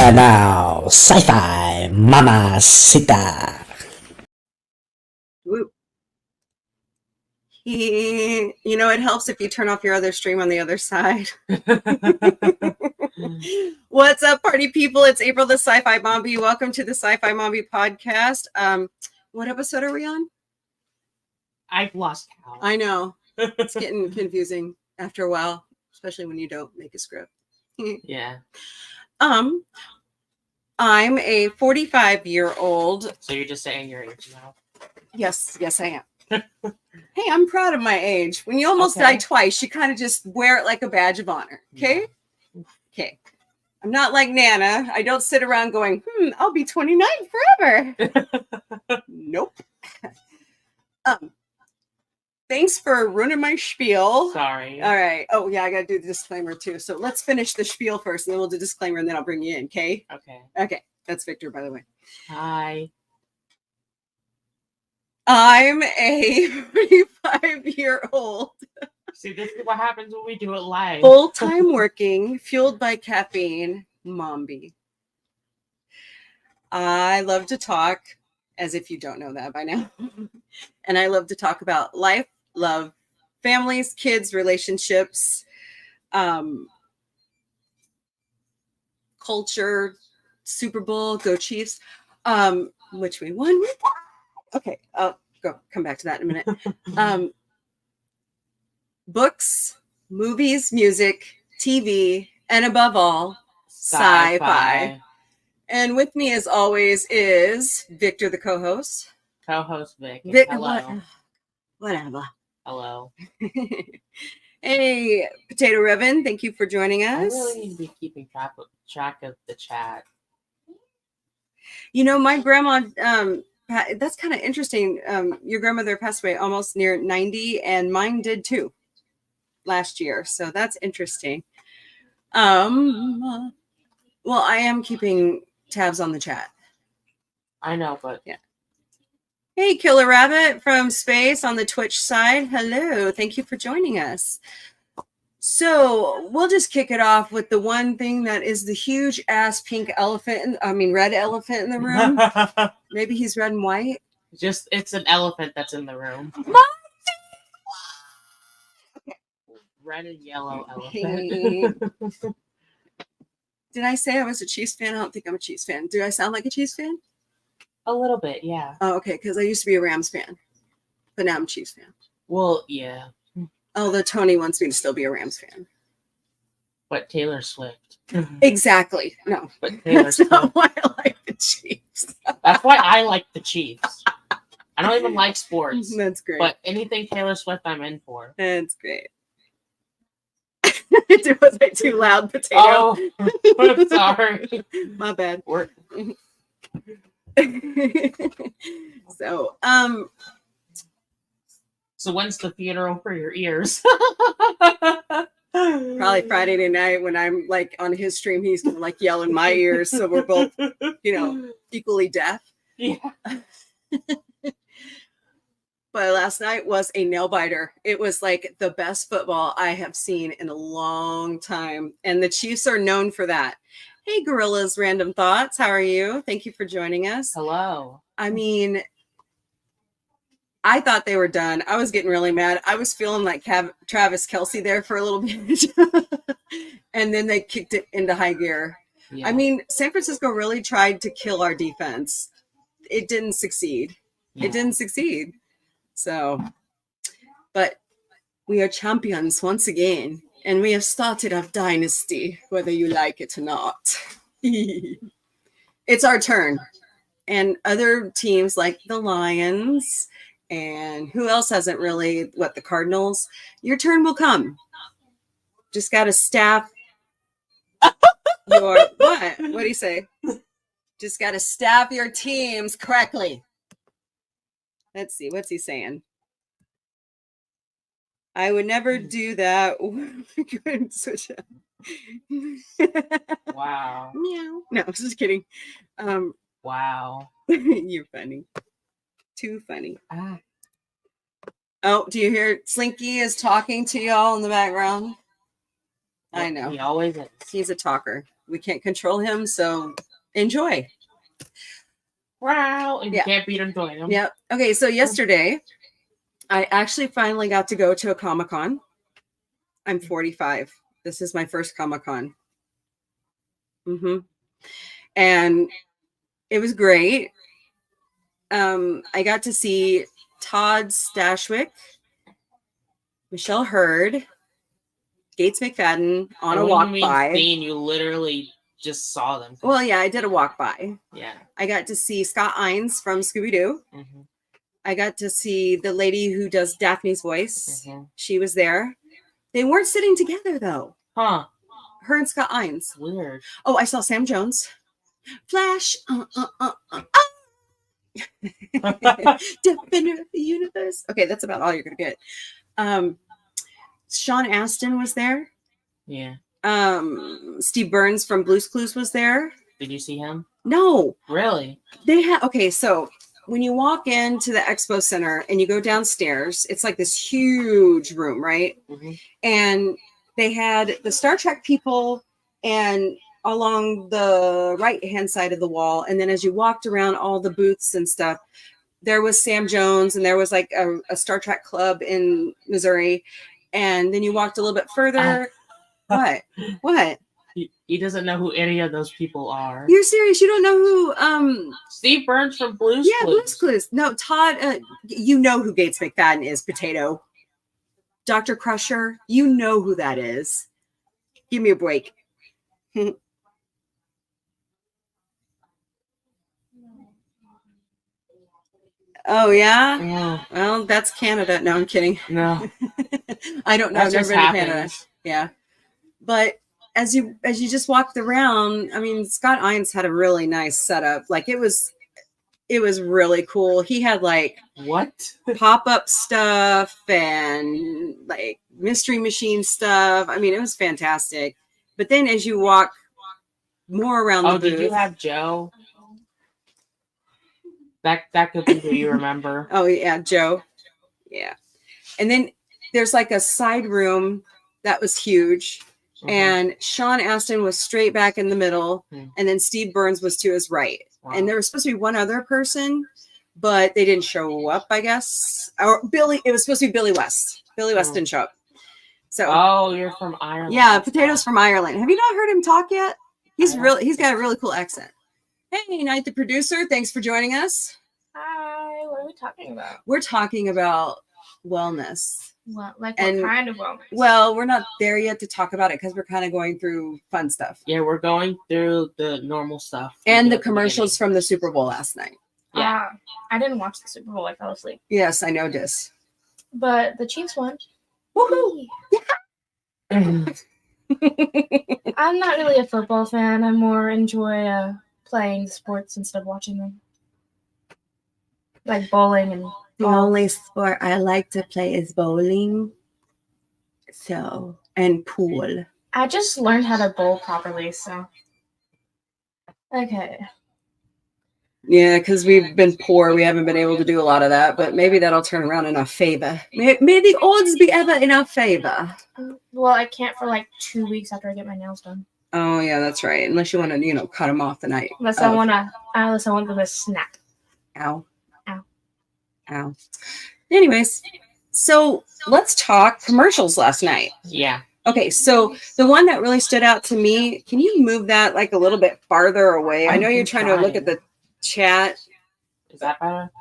And now, sci-fi mamacita. Woo. You know, it helps if you turn off your other stream on the other side. What's up, party people? It's April, the Sci-Fi Mombie. Welcome to the Sci-Fi Mombie podcast. What episode are we on? I've lost count. I know. It's getting confusing after a while, especially when you don't make a script. Yeah. I'm a 45-year-old. So you're just saying your age now? Yes, I am. Hey, I'm proud of my age. When you almost die twice, you kind of just wear it like a badge of honor. Okay? Okay. I'm not like Nana. I don't sit around going, I'll be 29 forever. Nope. Thanks for ruining my spiel. Sorry. All right. Oh, yeah, I got to do the disclaimer too. So let's finish the spiel first, and then we'll do disclaimer, and then I'll bring you in, okay? Okay. That's Victor, by the way. Hi. I'm a 45-year-old. See, this is what happens when we do it live. Full-time working, fueled by caffeine, Mombie. I love to talk, as if you don't know that by now. And I love to talk about life, love, families, kids, relationships, culture, Super Bowl, go Chiefs, which we won. Okay, I'll come back to that in a minute. Books, movies, music, TV, and above all, sci-fi. And with me, as always, is Victor, the co-host. Co-host Vic. Hello. Whatever. Hello. Hey, Potato Ribbon, thank you for joining us. I really need to be keeping track of the chat. You know, my grandma, that's kind of interesting. Your grandmother passed away almost near 90, and mine did too last year. So that's interesting. Well, I am keeping tabs on the chat. I know, but yeah. Hey, Killer Rabbit from space on the Twitch side. Hello. Thank you for joining us. So we'll just kick it off with the one thing that is the huge ass pink elephant. Red elephant in the room. Maybe he's red and white. It's an elephant that's in the room. Red and yellow elephant. Did I say I was a Chiefs fan? I don't think I'm a Chiefs fan. Do I sound like a Chiefs fan? A little bit, yeah. Oh, okay, because I used to be a Rams fan, but now I'm a Chiefs fan. Well, yeah. Although Tony wants me to still be a Rams fan. But Taylor Swift. Exactly. No. But Taylor Swift. That's not why I like the Chiefs. That's why I like the Chiefs. I don't even like sports. That's great. But anything Taylor Swift, I'm in for. That's great. Was I too loud, Potato? Oh, I'm sorry. My bad. So when's the funeral for your ears? Probably Friday night when I'm like on his stream, he's gonna like yell in my ears, so we're both, equally deaf. Yeah. But last night was a nail biter. It was like the best football I have seen in a long time, and the Chiefs are known for that. Hey, Gorillas, Random Thoughts. How are you? Thank you for joining us. Hello. I mean, I thought they were done. I was getting really mad. I was feeling like Travis Kelce there for a little bit. And then they kicked it into high gear. Yeah. I mean, San Francisco really tried to kill our defense. It didn't succeed. Yeah. It didn't succeed. So, but we are champions once again. And we have started a dynasty, whether you like it or not. It's our turn. And other teams like the Lions and who else hasn't really, the Cardinals? Your turn will come. Just got to staff your, what? What do you say? Just got to staff your teams correctly. Let's see. What's he saying? I would never do that. Wow. Meow. No, I was just kidding. Wow. You're funny. Too funny. Oh, do you hear Slinky is talking to y'all in the background? I know. He always is. He's a talker. We can't control him, so enjoy. Wow. And Yeah. you can't beat him, join him. Yep. Okay, so yesterday, I actually finally got to go to a Comic-Con. I'm 45. This is my first Comic-Con. And it was great. I got to see Todd Stashwick, Michelle Hurd, Gates McFadden on a walk by. You literally just saw them. Well, yeah, I did a walk by. Yeah. I got to see Scott Ines from Scooby-Doo. I got to see the lady who does Daphne's voice. She was there. They weren't sitting together, though. Huh. Her and Scott Ines. Weird. Oh, I saw Sam Jones. Flash. Defender of the universe. Okay, that's about all you're going to get. Sean Astin was there. Yeah. Steve Burns from Blue's Clues was there. Did you see him? No. Really? They had, okay, so when you walk into the expo center and you go downstairs, it's like this huge room, right? And they had the Star Trek people and along the right hand side of the wall, and then as you walked around all the booths and stuff, there was Sam Jones, and there was like a Star Trek club in Missouri, and then you walked a little bit further. What He doesn't know who any of those people are. You're serious? You don't know who Steve Burns from Blue's Clues? Yeah, Blue's Clues. No, Todd, you know who Gates McFadden is. Potato. Dr. Crusher, you know who that is. Give me a break. Oh, yeah? Yeah. Well, that's Canada. No, I'm kidding. No. I don't know. I've never been to Canada. Yeah. But as you just walked around, I mean, Scott Ines had a really nice setup. Like it was really cool. He had like what pop-up stuff and like mystery machine stuff. I mean, it was fantastic. But then as you walk more around the booth, did you have Joe? That could be who you remember. Oh yeah, Joe. Yeah. And then there's like a side room that was huge. And Sean Astin was straight back in the middle. And then Steve Burns was to his right. Wow. And there was supposed to be one other person, but they didn't show up, I guess. Or Billy, it was supposed to be Billy West. Billy West didn't show up. So you're from Ireland. Yeah, Potato's from Ireland. Have you not heard him talk yet? He's got a really cool accent. Hey, Knight the producer, thanks for joining us. Hi, what are we talking about? We're talking about wellness. What kind of wellness? Well, we're not there yet to talk about it because we're kind of going through fun stuff. Yeah, we're going through the normal stuff. And the commercials from the Super Bowl last night. Yeah. I didn't watch the Super Bowl. I fell asleep. Yes, I know this. But the Chiefs won. Woohoo! Yeah. I'm not really a football fan. I more enjoy playing sports instead of watching them. Like bowling and the only sport I like to play is bowling. And pool. I just learned how to bowl properly, so. Okay. Yeah, because we've been poor. We haven't been able to do a lot of that, but maybe that'll turn around in our favor. May the odds be ever in our favor. Well, I can't for like 2 weeks after I get my nails done. Oh, yeah, that's right. Unless you want to, cut them off the night. Unless I want them to snap. Ow. Anyways, so let's talk commercials last night. Yeah. Okay, so the one that really stood out to me, can you move that like a little bit farther away? I know you're trying to look at the chat. Is that better?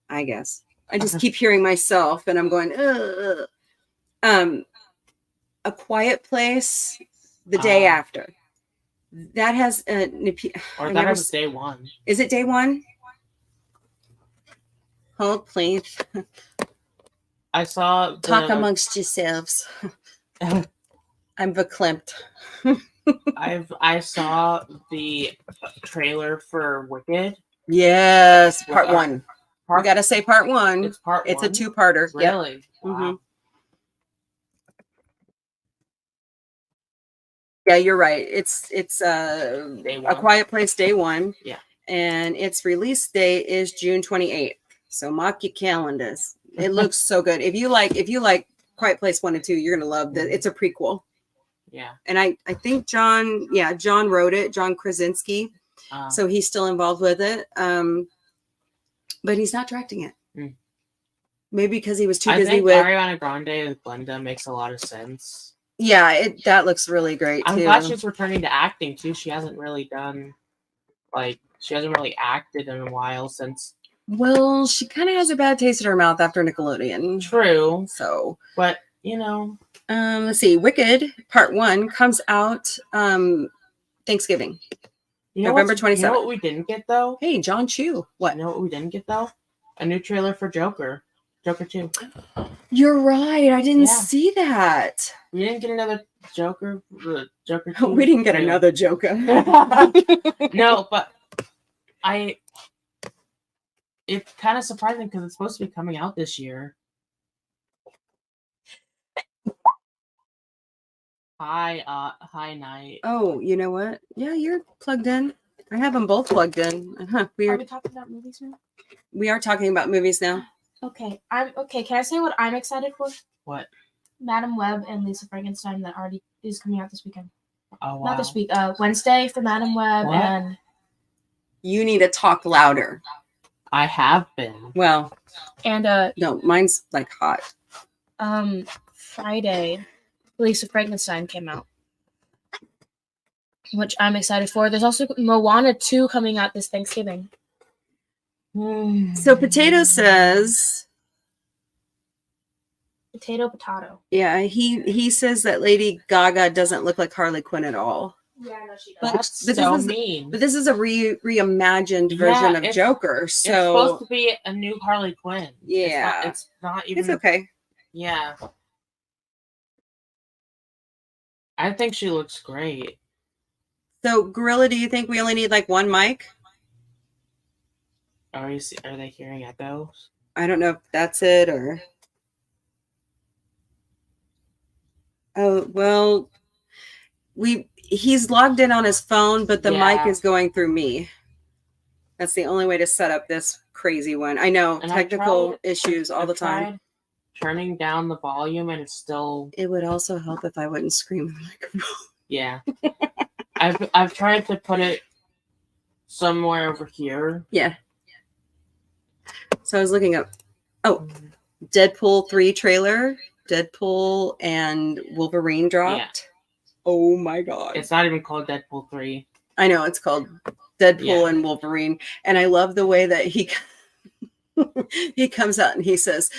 I guess. I just keep hearing myself and I'm going, ugh. A Quiet Place the day after. That has was day one. Is it day one? Hold, please. I saw talk amongst yourselves. I'm verklempt. I saw the trailer for Wicked. Yes, part one. We gotta say part one. It's part one. It's a two-parter. Really? Yep. Wow. Mm-hmm. Yeah, you're right. It's A Quiet Place day one. Yeah. And its release day is June 28th. So mark your calendars. It looks so good. If you like Quiet Place 1 and 2, you're gonna love that. It's a prequel. Yeah. And I think John wrote it, John Krasinski. So he's still involved with it. But he's not directing it. Mm. Maybe because he was too I busy think with Ariana Grande and Glenda makes a lot of sense. Yeah, that looks really great too. I'm glad she's returning to acting too. She hasn't really acted in a while since. Well, she kind of has a bad taste in her mouth after Nickelodeon. True. So, but let's see. Wicked Part 1 comes out Thanksgiving. November 27th. You know what we didn't get though? Hey, John Chu. What? You know what we didn't get though? A new trailer for Joker. Joker 2. You're right. I didn't see that. We didn't get another Joker. Joker 2. We didn't get another Joker. No, but it's kind of surprising because it's supposed to be coming out this year. Hi, Night. Oh, you know what? Yeah, you're plugged in. I have them both plugged in. Are we talking about movies now? We are talking about movies now. Okay, Can I say what I'm excited for? What? Madam Web and Lisa Frankenstein that already is coming out this weekend. Oh wow. Not this week. Wednesday for Madam Web What? and. You need to talk louder. I have been. Well. And no, mine's like hot. Friday, Lisa Frankenstein came out, which I'm excited for. There's also Moana 2 coming out this Thanksgiving. So Potato says. Potato. Yeah, he says that Lady Gaga doesn't look like Harley Quinn at all. Yeah, no, she But That's this so is, mean. But this is a reimagined version of Joker. So it's supposed to be a new Harley Quinn. Yeah. It's not even. It's okay. Yeah. I think she looks great. So, Gorilla, do you think we only need like one mic? Are they hearing echoes? I don't know if that's it or. Oh, well, he's logged in on his phone, but the mic is going through me. That's the only way to set up this crazy one. I know, and technical issues all the time. Turning down the volume and it's still. It would also help if I wouldn't scream in the microphone. Yeah. I've tried to put it somewhere over here. Yeah. So I was looking up. Oh, Deadpool 3 trailer. Deadpool and Wolverine dropped. Yeah. Oh my god. It's not even called Deadpool 3. I know, it's called Deadpool and Wolverine. And I love the way that he comes out and he says,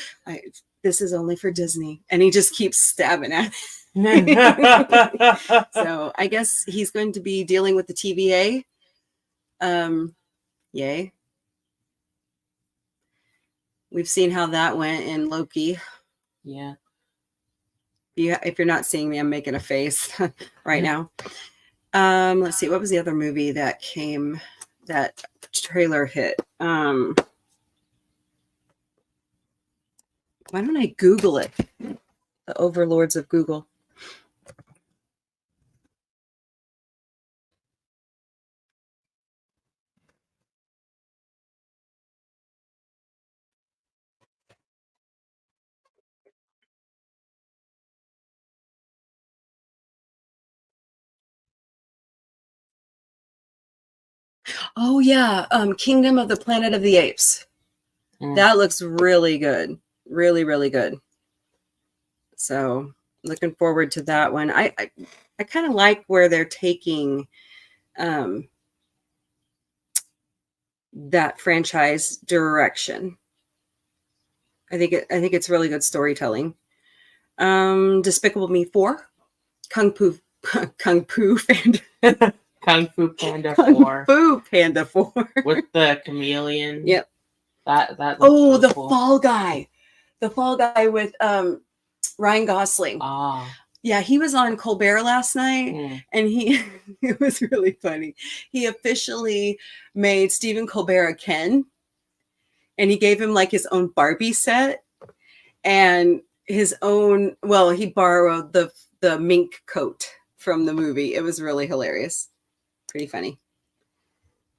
this is only for Disney. And he just keeps stabbing at it. So I guess he's going to be dealing with the TVA. Yay. We've seen how that went in Loki. Yeah. If you're not seeing me, I'm making a face right now. Let's see. What was the other movie that trailer hit? Why don't I Google it? The overlords of Google. Oh yeah, Kingdom of the Planet of the Apes. That looks really good. Really, really good. So looking forward to that one. I kind of like where they're taking that franchise direction. I think it's really good storytelling. Despicable Me 4, Kung Fu Panda. Kung Fu Panda 4. Kung Fu Panda 4. With the chameleon. Yep. That oh, the cool. Fall Guy. The Fall Guy with Ryan Gosling. Ah. Yeah, he was on Colbert last night, and it was really funny. He officially made Stephen Colbert a Ken, and he gave him like his own Barbie set and his own. Well, he borrowed the mink coat from the movie. It was really hilarious, pretty funny.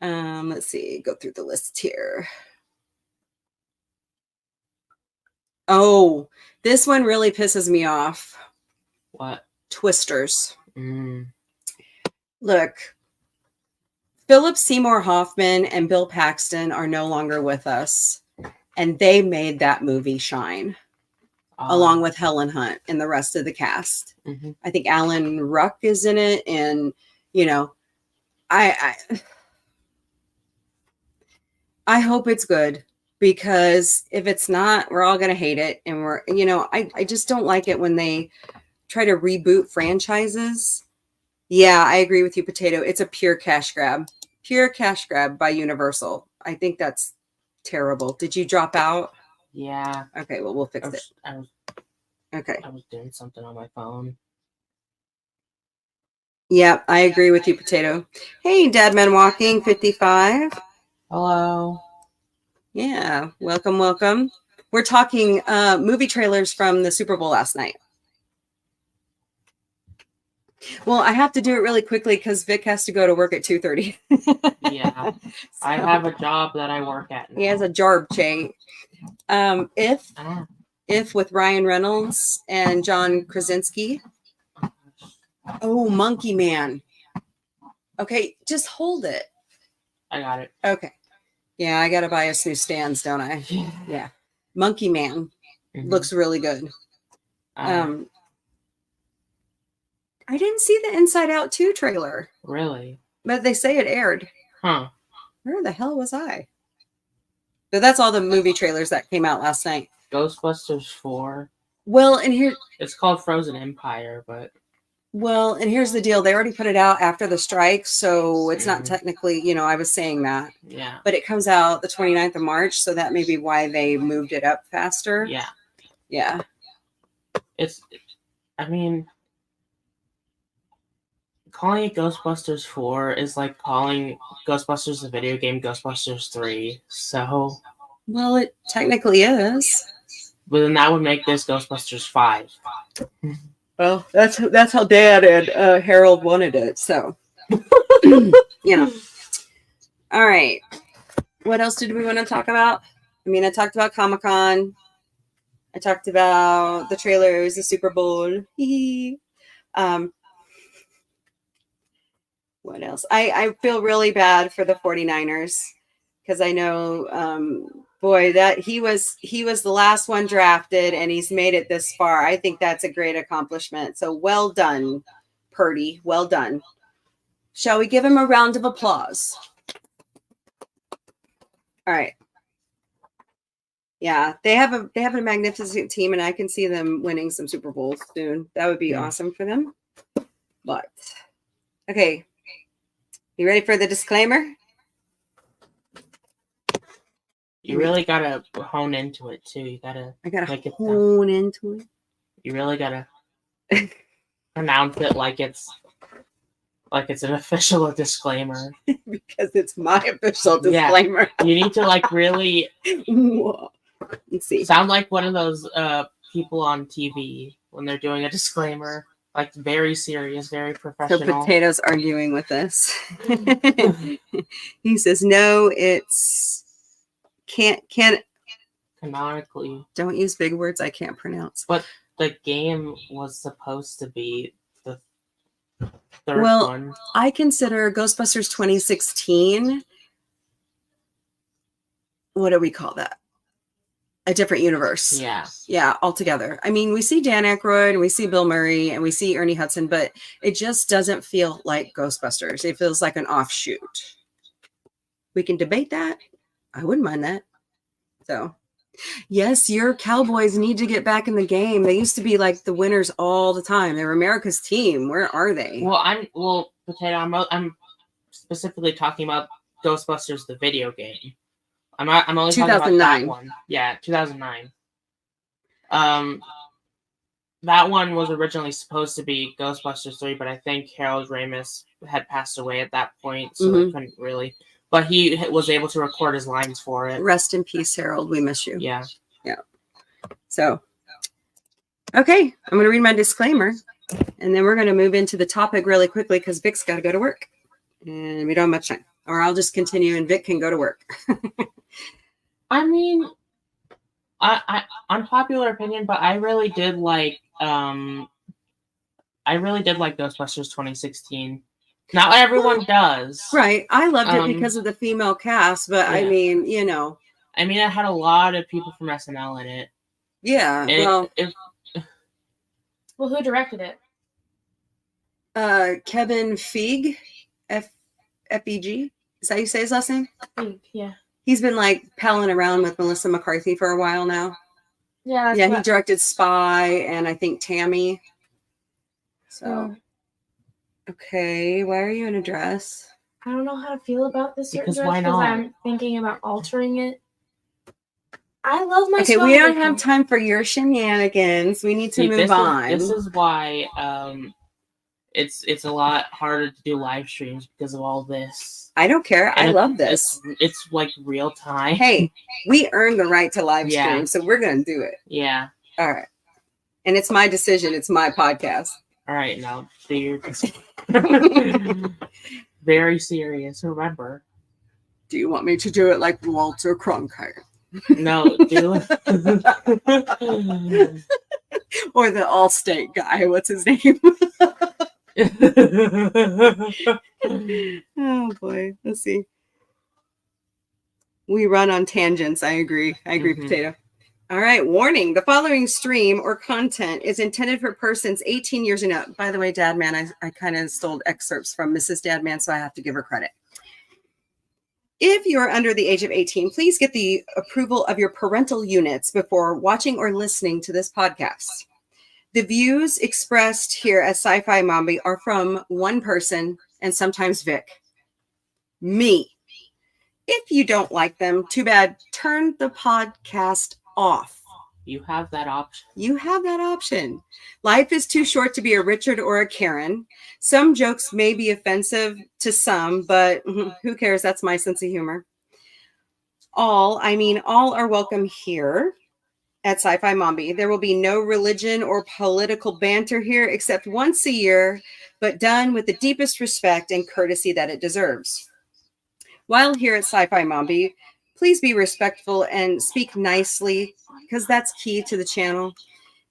Let's see, go through the list here. Oh, this one really pisses me off. What? Twisters. Look, Philip Seymour Hoffman and Bill Paxton are no longer with us, and they made that movie shine, along with Helen Hunt and the rest of the cast. I think Alan Ruck is in it, and I hope it's good, because if it's not, we're all gonna hate it, and I just don't like it when they try to reboot franchises. Yeah, I agree with you, Potato. It's a pure cash grab. Pure cash grab by Universal. I think that's terrible. Did you drop out? Yeah. Okay, well, we'll fix it. Okay. I was doing something on my phone. Yeah, I agree with you, Potato. Hey, Deadman Walking 55. Hello. Yeah, welcome, welcome. We're talking movie trailers from the Super Bowl last night. Well, I have to do it really quickly because Vic has to go to work at 2:30. Yeah. So, I have a job that I work at now. He has a job, Jay. If with Ryan Reynolds and John Krasinski. Oh, Monkey Man. Okay, just hold it. I got it. Okay. Yeah, I got to buy us new stands, don't I? Yeah. Monkey Man looks really good. I didn't see the Inside Out 2 trailer. Really? But they say it aired. Huh. Where the hell was I? But that's all the movie trailers that came out last night. Ghostbusters 4. Well, and here... It's called Frozen Empire, but... Well, and here's the deal. They already put it out after the strike, so it's not technically, I was saying that. Yeah. But it comes out the 29th of March, so that may be why they moved it up faster. Yeah. Yeah. Calling it Ghostbusters 4 is like calling Ghostbusters the video game Ghostbusters 3. So... Well, it technically is. But then that would make this Ghostbusters 5. Well, that's how Dad and Harold wanted it, so. All right. What else did we want to talk about? I talked about Comic-Con. I talked about the trailers, the Super Bowl. What else? I feel really bad for the 49ers because I know, that he was the last one drafted and he's made it this far. I think that's a great accomplishment. So well done, Purdy. Well done. Shall we give him a round of applause? All right. Yeah, they have a magnificent team, and I can see them winning some Super Bowls soon. That would be awesome for them. But okay. You ready for the disclaimer? You really gotta hone into it too. I gotta hone into it. You really gotta pronounce it like it's an official disclaimer. Because it's my official disclaimer. Yeah. You need to really Let's see. Sound like one of those people on TV when they're doing a disclaimer. Like very serious, very professional. So Potato's arguing with us. He says, no, it's can't canonically. Don't use big words I can't pronounce. But the game was supposed to be the third one. I consider Ghostbusters 2016. What do we call that? A different universe. Yeah. Yeah, altogether. We see Dan Aykroyd and we see Bill Murray and we see Ernie Hudson, but it just doesn't feel like Ghostbusters. It feels like an offshoot. We can debate that. I wouldn't mind that. So, yes, your Cowboys need to get back in the game. They used to be like the winners all the time. They were America's team. Where are they? Potato, I'm specifically talking about Ghostbusters, the video game. I'm only 2009. talking about that one. Yeah, 2009. That one was originally supposed to be Ghostbusters 3, but I think Harold Ramis had passed away at that point, so they couldn't really. But he was able to record his lines for it. Rest in peace, Harold. We miss you. Yeah. Yeah. So, okay, I'm going to read my disclaimer, and then we're going to move into the topic really quickly because Vic's got to go to work, and we don't have much time. Or I'll just continue, and Vic can go to work. I unpopular opinion, but I really did like I really did like Ghostbusters 2016. Not everyone does. Right. I loved it because of the female cast, but yeah. I mean, you know. I mean, it had a lot of people from SNL in it. Yeah. And well, who directed it? Kevin Feige, F-E-G. Is that how you say his last name? Yeah. He's been like palling around with Melissa McCarthy for a while now. Yeah. Yeah, he directed Spy and I think Tammy. So, okay, why are you in a dress? I don't know how to feel about this certain Because dress why not? I'm thinking about altering it. I love my. Okay, we don't have time for your shenanigans. We need to move on. This is why it's a lot harder to do live streams because of all this. I don't care. I love this. It's like real time. Hey, we earned the right to live stream, so we're gonna do it. Yeah. All right. And it's my decision. It's my podcast. All right, now do your very serious. Remember. Do you want me to do it like Walter Cronkite? No, do it. Or the Allstate guy. What's his name? Oh boy. Let's see. We run on tangents. I agree. Potato. All right. Warning. The following stream or content is intended for persons 18 years and up. By the way, Dadman, I kind of stole excerpts from Mrs. Dadman, so I have to give her credit. If you are under the age of 18, please get the approval of your parental units before watching or listening to this podcast. The views expressed here at Sci-Fi Mombie are from one person and sometimes Vic. Me. If you don't like them, too bad. Turn the podcast off. You have that option. You have that option. Life is too short to be a Richard or a Karen. Some jokes may be offensive to some, but who cares? That's my sense of humor. All are welcome here at Sci-Fi Mombie. There will be no religion or political banter here except once a year, but done with the deepest respect and courtesy that it deserves. While here at Sci-Fi Mombie, please be respectful and speak nicely because that's key to the channel.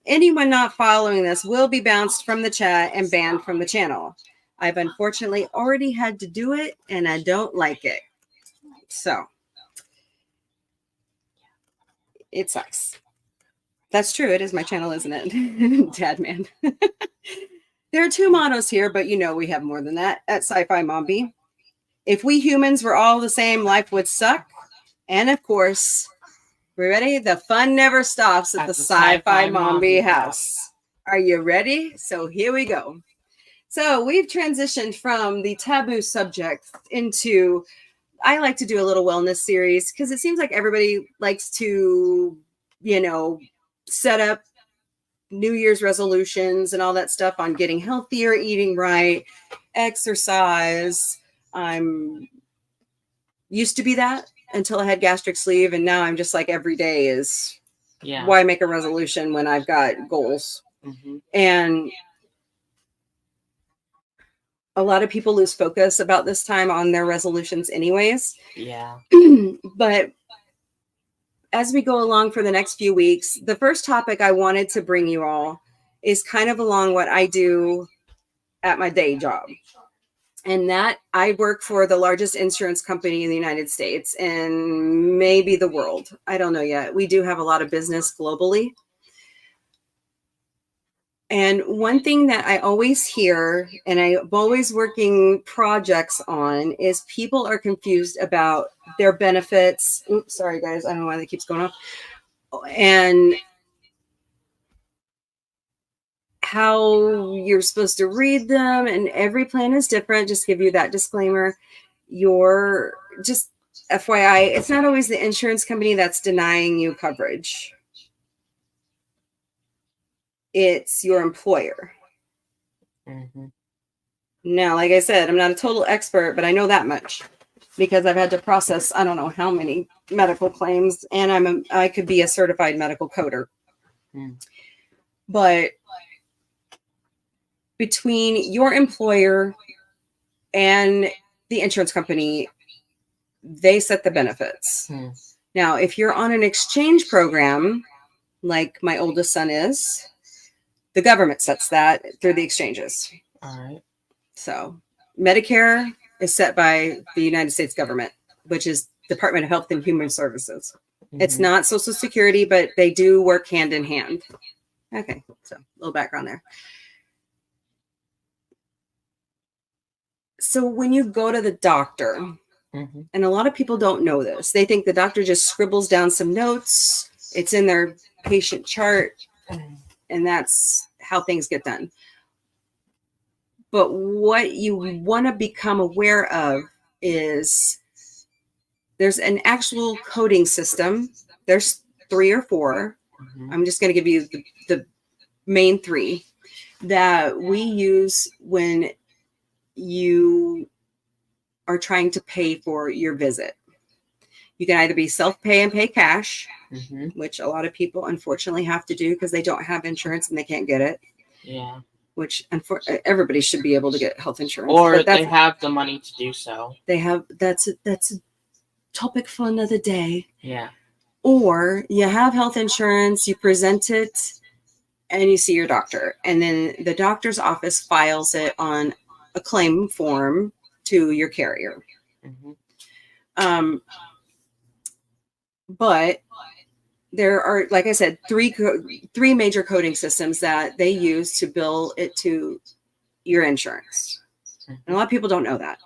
Anyone not following this will be bounced from the chat and banned from the channel. I've unfortunately already had to do it and I don't like it. So it sucks. That's true. It is my channel, isn't it? Dadman. There are two mottos here, but you know we have more than that at Sci-Fi Mombie. If we humans were all the same, life would suck. And of course, we ready? The fun never stops at the Sci-Fi Mombie house. Are you ready? So here we go. So we've transitioned from the taboo subject into, I like to do a little wellness series because it seems like everybody likes to, set up New Year's resolutions and all that stuff on getting healthier, eating right, exercise. I'm used to be that until I had gastric sleeve. And now I'm just like every day is why make a resolution when I've got goals? Mm-hmm. And a lot of people lose focus about this time on their resolutions anyways. Yeah. But as we go along for the next few weeks, the first topic I wanted to bring you all is kind of along what I do at my day job. And that I work for the largest insurance company in the United States and maybe the world. I don't know yet. We do have a lot of business globally. And one thing that I always hear, and I'm always working projects on, is people are confused about their benefits. Oops, sorry guys, I don't know why that keeps going off. And how you're supposed to read them, and every plan is different. Just give you that disclaimer. You're just FYI, it's not always the insurance company that's denying you coverage. It's your employer. Mm-hmm. Now, like I said, I'm not a total expert, but I know that much because I've had to process, I don't know how many medical claims, and I could be a certified medical coder. But between your employer and the insurance company, they set the benefits. Now, if you're on an exchange program, like my oldest son is, The government sets that through the exchanges. All right. So Medicare is set by the United States government, which is Department of Health and Human Services. It's not Social Security, but they do work hand in hand. Okay, so a little background there. So when you go to the doctor, and a lot of people don't know this, they think the doctor just scribbles down some notes, it's in their patient chart, and that's how things get done. But what you want to become aware of is there's an actual coding system. There's 3 or 4. I'm just going to give you the main 3 that we use when you are trying to pay for your visit. You can either be self-pay and pay cash, which a lot of people unfortunately have to do because they don't have insurance and they can't get it. Yeah. Which everybody should be able to get health insurance. Or they have the money to do so. They have. That's a topic for another day. Yeah. Or you have health insurance, you present it, and you see your doctor. And then the doctor's office files it on a claim form to your carrier. But there are, like I said, 3 major coding systems that they use to bill it to your insurance. And a lot of people don't know that.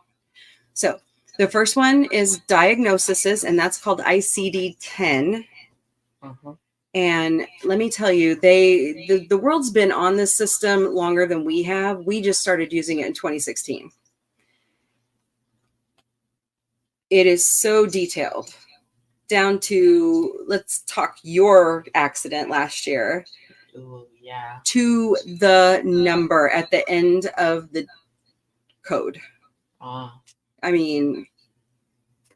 So the first one is diagnoses, and that's called ICD-10. And let me tell you, the world's been on this system longer than we have. We just started using it in 2016. It is so detailed, down to, let's talk your accident last year. Ooh, yeah. To the number at the end of the code. I mean,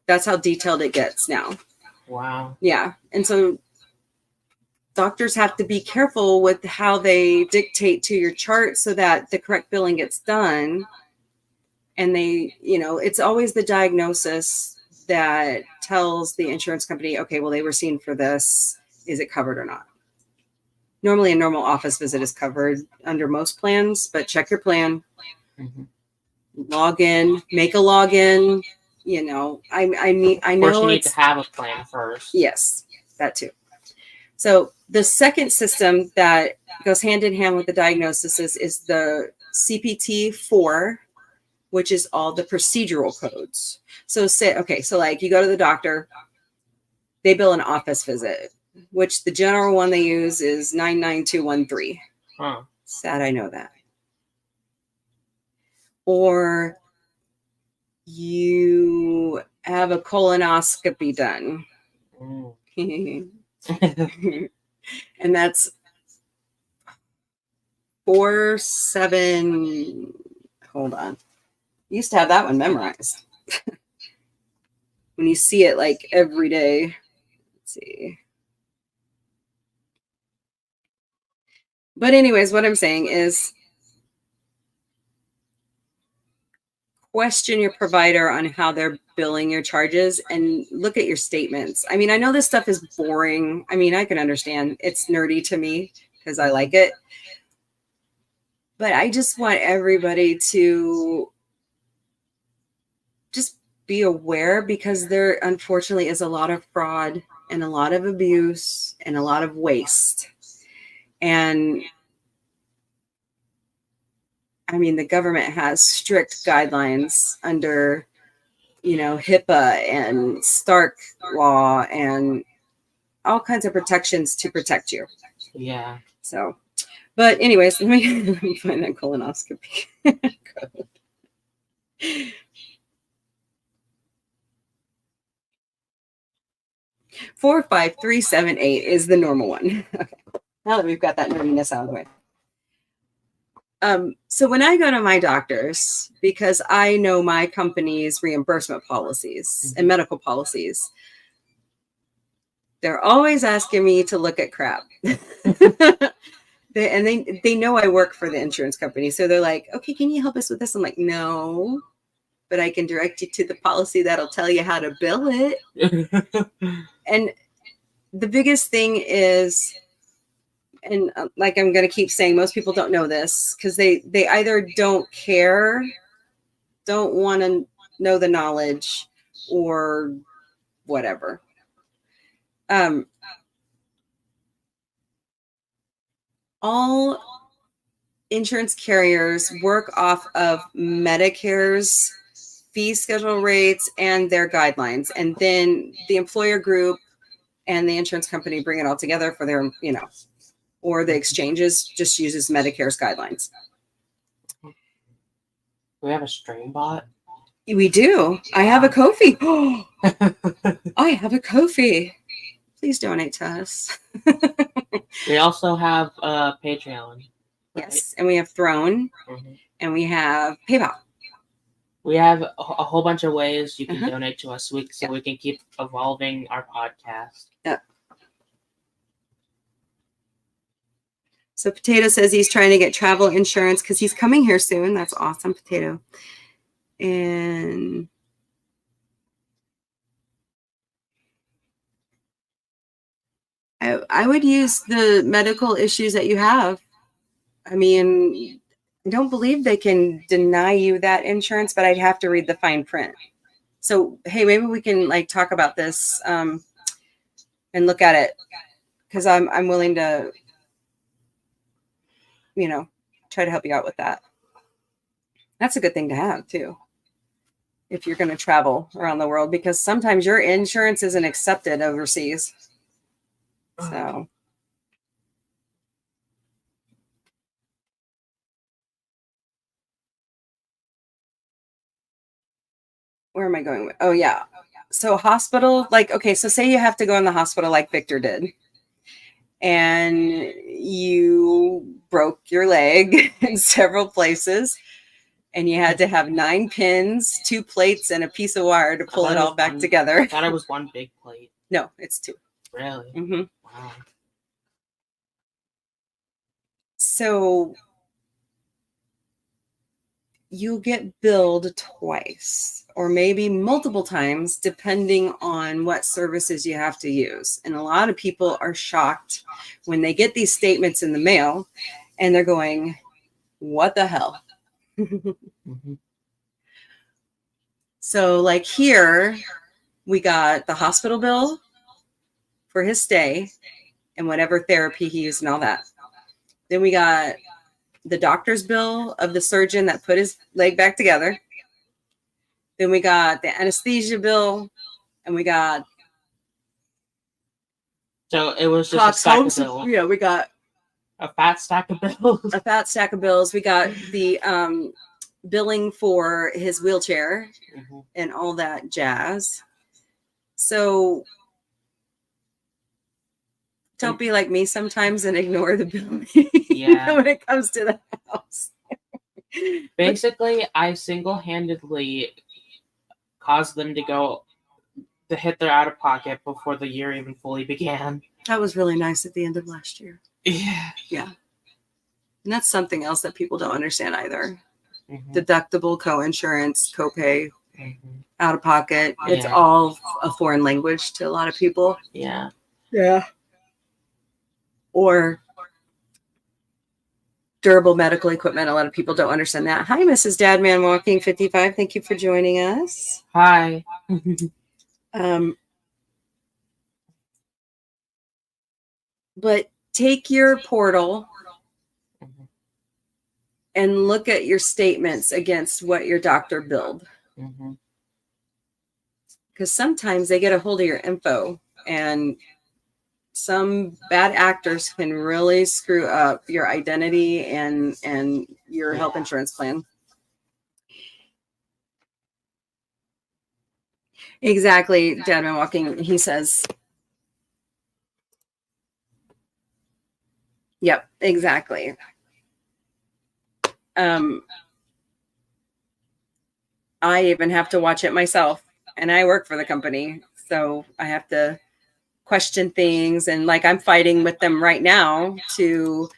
that's how detailed it gets now. Wow. Yeah. And so doctors have to be careful with how they dictate to your chart so that the correct billing gets done. And they, it's always the diagnosis that tells the insurance company, okay, well, they were seen for this. Is it covered or not? Normally a normal office visit is covered under most plans, but check your plan. Log in, make a login. I know. Of course, you need to have a plan first. Yes, that too. So the second system that goes hand in hand with the diagnosis is the CPT-4, which is all the procedural codes. So like you go to the doctor, they bill an office visit, which the general one they use is 99213. Sad I know that. Or you have a colonoscopy done. And that's 47. Hold on. Used to have that one memorized. When you see it like every day. Let's see. But anyways, what I'm saying is question your provider on how they're billing your charges and look at your statements. I mean, I know this stuff is boring. I mean, I can understand. It's nerdy to me because I like it. But I just want everybody to just be aware, because there unfortunately is a lot of fraud and a lot of abuse and a lot of waste. And I mean, the government has strict guidelines under, HIPAA and Stark law and all kinds of protections to protect you. Yeah. So, but anyways, let me find that colonoscopy code. 45378 is the normal one. Okay. Now that we've got that nerdiness out of the way. So when I go to my doctors, because I know my company's reimbursement policies and medical policies, they're always asking me to look at crap. They know I work for the insurance company. So they're like, okay, can you help us with this? I'm like, no, but I can direct you to the policy that'll tell you how to bill it. And the biggest thing is and like I'm going to keep saying, most people don't know this because they either don't care, don't want to know the knowledge, or whatever. All insurance carriers work off of Medicare's fee schedule rates and their guidelines, and then the employer group and the insurance company bring it all together for their, or the exchanges just uses Medicare's guidelines. We have a stream bot. We do. I have a Ko-fi. I have a Ko-fi. Please donate to us. We also have Patreon. Right? Yes, and we have Throne, and we have PayPal. We have a whole bunch of ways you can donate to us so we can keep evolving our podcast. Yeah. So Potato says he's trying to get travel insurance because he's coming here soon. That's awesome, Potato. And I would use the medical issues that you have. I mean, I don't believe they can deny you that insurance, but I'd have to read the fine print. So, hey, maybe we can talk about this and look at it, because I'm willing to, try to help you out with that. That's a good thing to have too, if you're going to travel around the world, because sometimes your insurance isn't accepted overseas. So. Where am I going with? Oh, yeah. So hospital, okay, so say you have to go in the hospital like Victor did, and you broke your leg in several places, and you had to have 9 pins, 2 plates, and a piece of wire to pull it all back together. I thought it was 1 big plate. No, it's 2. Really? Mm-hmm. Wow. So you'll get billed twice or maybe multiple times, depending on what services you have to use. And a lot of people are shocked when they get these statements in the mail and they're going, what the hell? So here we got the hospital bill for his stay and whatever therapy he used and all that. Then we got the doctor's bill of the surgeon that put his leg back together. Then we got the anesthesia bill, and we got. So it was just a stack of bills. Yeah, we got a fat stack of bills. A fat stack of bills. We got the billing for his wheelchair and all that jazz. So don't be like me sometimes and ignore the billing when it comes to the house. Basically, I single-handedly caused them to hit their out-of-pocket before the year even fully began. That was really nice at the end of last year. Yeah. And that's something else that people don't understand either. Deductible, co-insurance, copay, out-of-pocket. It's all a foreign language to a lot of people. Yeah. Or durable medical equipment. A lot of people don't understand that. Hi, Mrs. Dadman Walking 55. Thank you for joining us. Hi. But take your portal and look at your statements against what your doctor billed. Because sometimes they get a hold of your info, and some bad actors can really screw up your identity and your health insurance plan. Exactly, Dadman Walking. He says, yep, exactly. I even have to watch it myself, and I work for the company, so I have to question things. And I'm fighting with them right now to,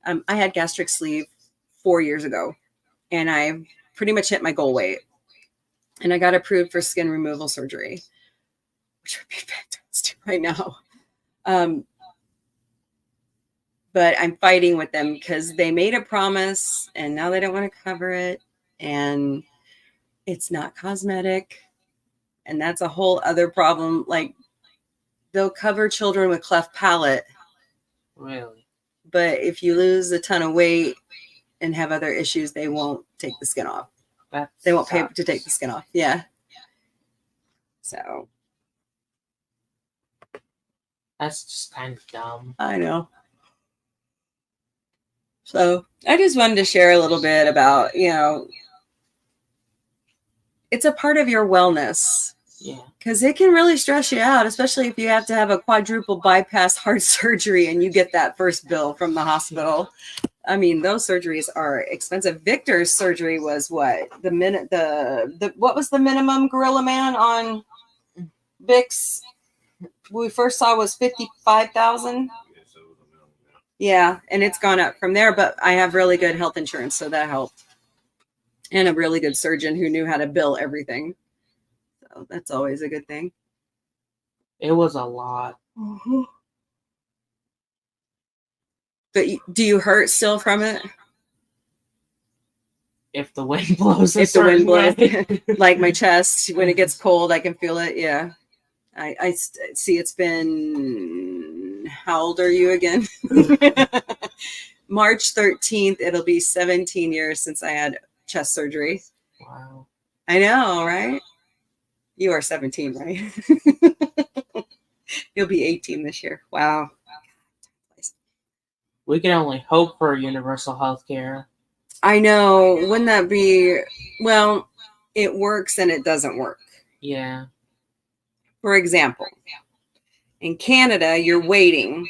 I had gastric sleeve 4 years ago, and I pretty much hit my goal weight, and I got approved for skin removal surgery, which would be fantastic right now. But I'm fighting with them because they made a promise and now they don't want to cover it. And it's not cosmetic. And that's a whole other problem. Like, they'll cover children with cleft palate. Really? But if you lose a ton of weight and have other issues, they won't take the skin off. They won't pay to take the skin off. Yeah. So. That's just kind of dumb. I know. So I just wanted to share a little bit about, it's a part of your wellness. Yeah. Because it can really stress you out, especially if you have to have a quadruple bypass heart surgery and you get that first bill from the hospital. I mean, those surgeries are expensive. Victor's surgery was what? What was the minimum, Gorilla Man, on Vic's? We first saw was 55,000. Yeah, and it's gone up from there, but I have really good health insurance, so that helped. And a really good surgeon who knew how to bill everything. So that's always a good thing. It was a lot. Mm-hmm. But do you hurt still from it? If the wind blows If the wind blows, like my chest, when it gets cold, I can feel it. Yeah. I see it's been, how old are you again? March 13th, it'll be 17 years since I had chest surgery. Wow. I know, right? You are 17, right? You'll be 18 this year. Wow. We can only hope for universal health care. I know. Wouldn't that be, well, it works and it doesn't work. Yeah. For example, in Canada, you're waiting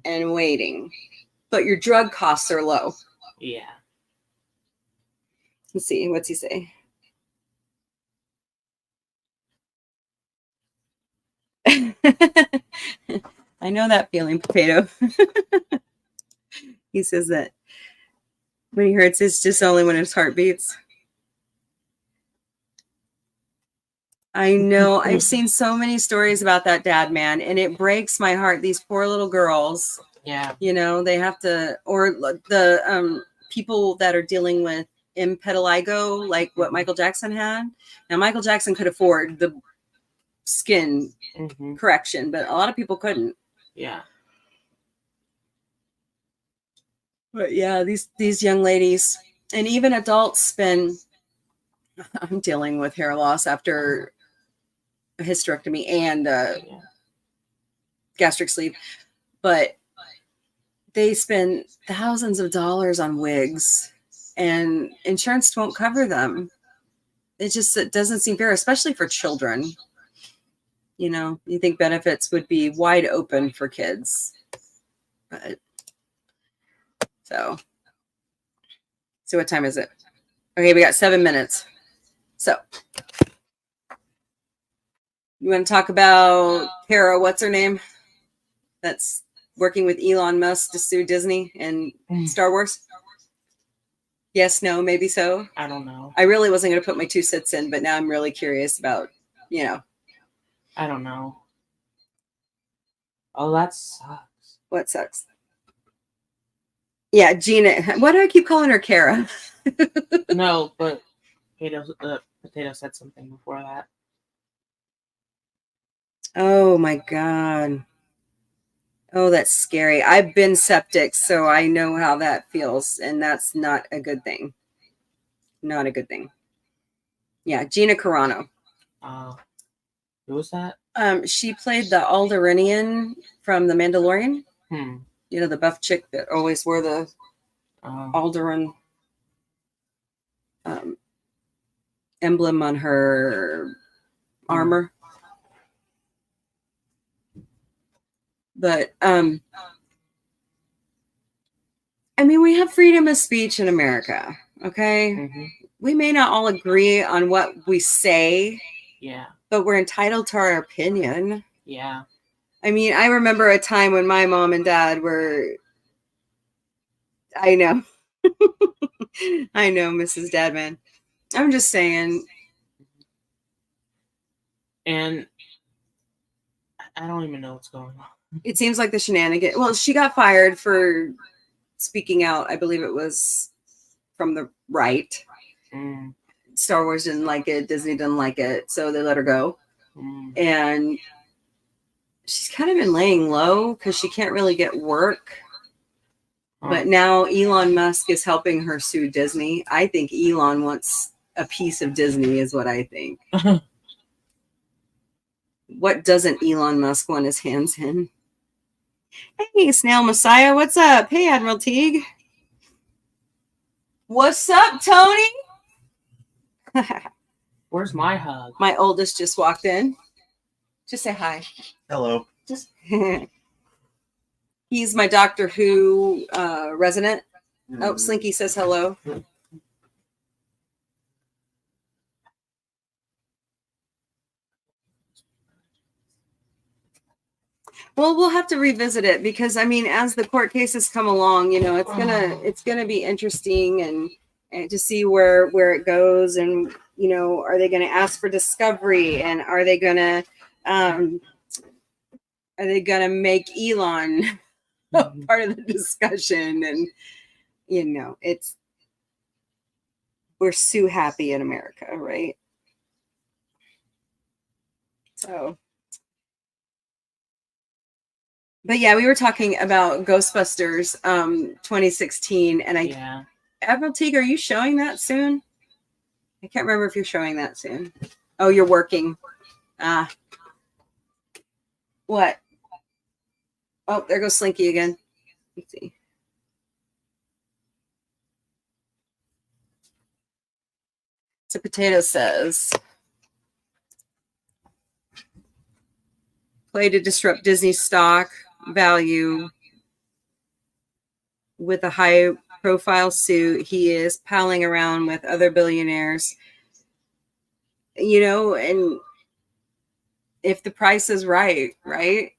and waiting, but your drug costs are low. Yeah. Let's see. What's he say? I know that feeling, Potato. He says that when he hurts, it's just only when his heart beats. I know. I've seen so many stories about that dad, man, and it breaks my heart. These poor little girls. Yeah. They have to, or the people that are dealing with impetigo, like what Michael Jackson had. Now, Michael Jackson could afford the skin correction, but a lot of people couldn't. Yeah. But yeah, these young ladies and even adults spend. I'm dealing with hair loss after a hysterectomy and gastric sleeve, but they spend thousands of dollars on wigs, and insurance won't cover them. It doesn't seem fair, especially for children. You think benefits would be wide open for kids, but so what time is it? Okay, we got 7 minutes. So you want to talk about Kara, what's her name? That's working with Elon Musk to sue Disney and Star Wars? Yes, no, maybe so. I don't know. I really wasn't going to put my 2 cents in, but now I'm really curious about, I don't know. Oh, that sucks. What sucks? Yeah, Gina. Why do I keep calling her Kara? No, but Potato said something before that. Oh my God. Oh, that's scary. I've been septic, so I know how that feels, and that's not a good thing. Not a good thing. Yeah, Gina Carano. Who was that? She played the Alderaanian from The Mandalorian. The buff chick that always wore the Alderaan emblem on her armor. But we have freedom of speech in America, okay? We may not all agree on what we say. Yeah. But we're entitled to our opinion. Yeah. I remember a time when my mom and dad were, I know, Mrs. Dadman. I'm just saying. And I don't even know what's going on. It seems like the shenanigans. Well, she got fired for speaking out. I believe it was from the right. Star Wars didn't like it. Disney didn't like it. So they let her go. And she's kind of been laying low because she can't really get work. But now Elon Musk is helping her sue Disney. I think Elon wants a piece of Disney is what I think. What doesn't Elon Musk want his hands in? Hey, Snail Messiah, what's up? Hey, Admiral Teague. What's up, Tony? Where's my hug? My oldest just walked in. Just say hi. Hello. Just He's my Doctor Who resident. Oh, Slinky says hello. Well, we'll have to revisit it because I mean, as the court cases come along, you know, it's gonna be interesting and to see where it goes, and you know, are they gonna ask for discovery, and are they gonna make Elon part of the discussion? And you know, we're so happy in America, right? So. But yeah, we were talking about Ghostbusters 2016, and Admiral Teague, are you showing that soon? I can't remember if you're showing that soon. Oh, you're working. What? Oh, there goes Slinky again. Let's see. So Potato says, play to disrupt Disney stock value with a high profile suit. He is palling around with other billionaires, you know, and if the price is right?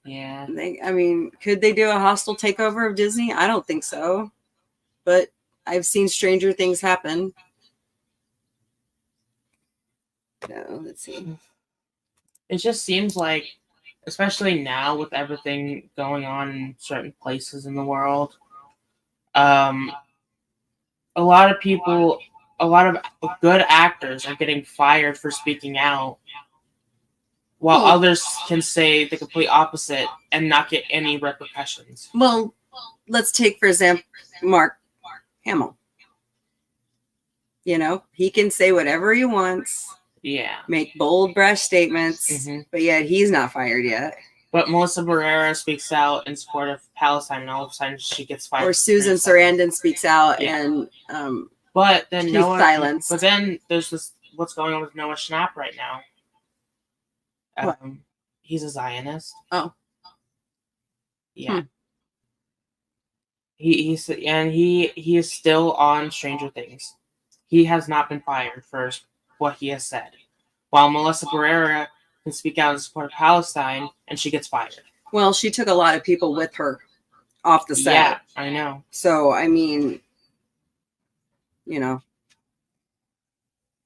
Yeah. I mean, could they do a hostile takeover of Disney? I don't think so, but I've seen stranger things happen. So let's see. It just seems like, especially now with everything going on in certain places in the world, a lot of people, a lot of good actors are getting fired for speaking out, while others can say the complete opposite and not get any repercussions. Well, let's take, for example, Mark Hamill. You know, he can say whatever he wants. Yeah. Make bold, brash statements, but yet he's not fired yet. But Melissa Barrera speaks out in support of Palestine, and all of a sudden she gets fired. Or Susan Sarandon speaks out, and but then he's silenced. But then there's this, what's going on with Noah Schnapp right now. What? He's a Zionist. Oh. Yeah. He is still on Stranger Things. He has not been fired for what he has said, while Melissa Barrera can speak out in support of Palestine and she gets fired. Well, she took a lot of people with her off the set. Yeah, I know. So, I mean, you know.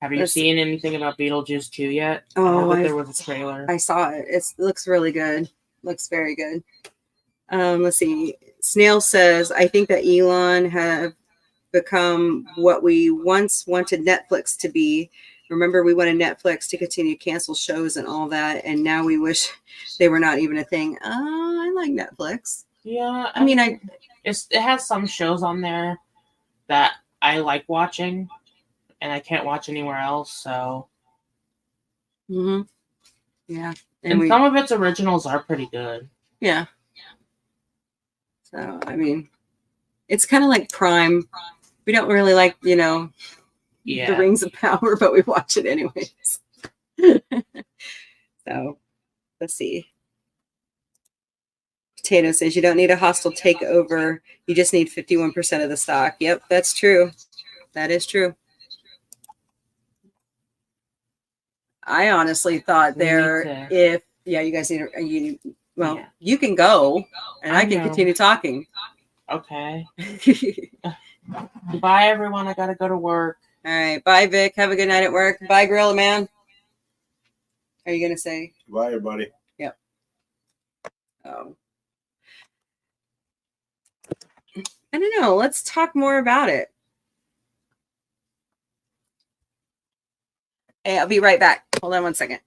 Have you seen anything about Beetlejuice 2 yet? Oh, there was a trailer. I saw it. It looks really good. Looks very good. Let's see. Snail says, I think that Elon have become what we once wanted Netflix to be. Remember, we wanted Netflix to continue to cancel shows and all that, and now we wish they were not even a thing. I like Netflix. Yeah, I mean, it has some shows on there that I like watching, and I can't watch anywhere else. So, yeah, and some of its originals are pretty good. Yeah. So, I mean, it's kind of like Prime. We don't really like, you know, the Rings of Power, but we watch it anyways. So, let's see. Potato says you don't need a hostile takeover. You just need 51% of the stock. Yep, that's true. That is true. I honestly thought you guys need you can go and I can continue talking. Okay. Bye, everyone. I gotta go to work. All right. Bye, Vic. Have a good night at work. Bye, Gorilla Man. Are you gonna say? Bye, everybody. Yep. So I don't know. Let's talk more about it. Hey, I'll be right back. Hold on one second.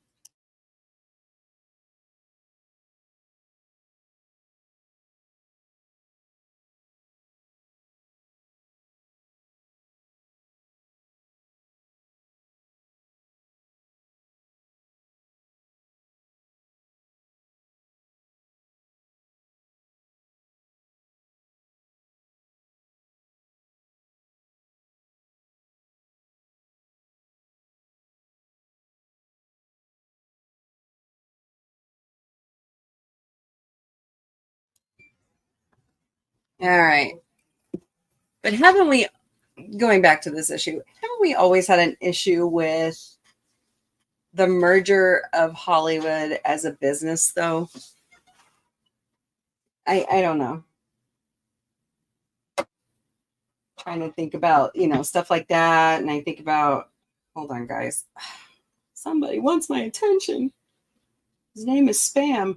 All right. But haven't we, going back to this issue, haven't we always had an issue with the merger of Hollywood as a business, though? I don't know. Trying to think about, stuff like that. And I think about, hold on, guys. Somebody wants my attention. His name is Spam.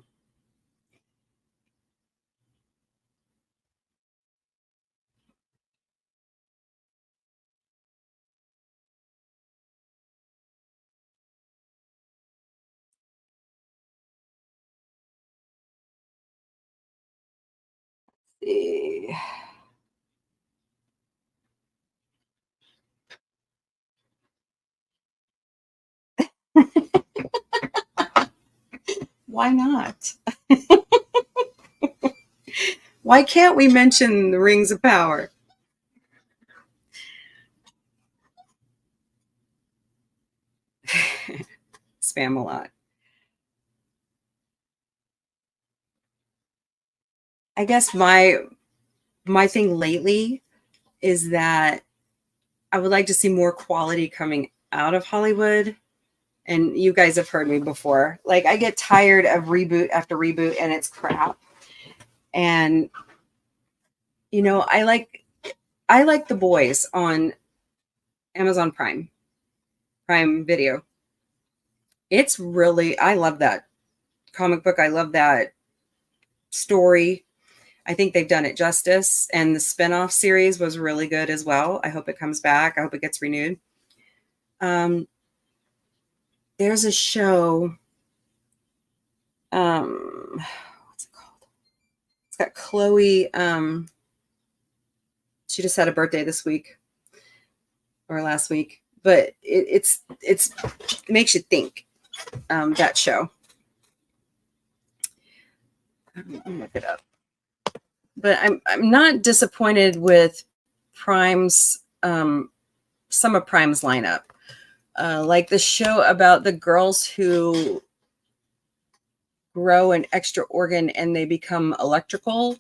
Let's see. Why not? Why can't we mention the Rings of Power? Spam a lot. I guess my thing lately is that I would like to see more quality coming out of Hollywood. And you guys have heard me before. Like, I get tired of reboot after reboot and it's crap. And I like The Boys on Amazon Prime Video. It's really, I love that comic book. I love that story. I think they've done it justice. And the spinoff series was really good as well. I hope it comes back. I hope it gets renewed. There's a show. What's it called? It's got Chloe. She just had a birthday this week or last week, but it makes you think. That show. I'll look it up. But I'm not disappointed with Prime's some of Prime's lineup. Like the show about the girls who grow an extra organ and they become electrical.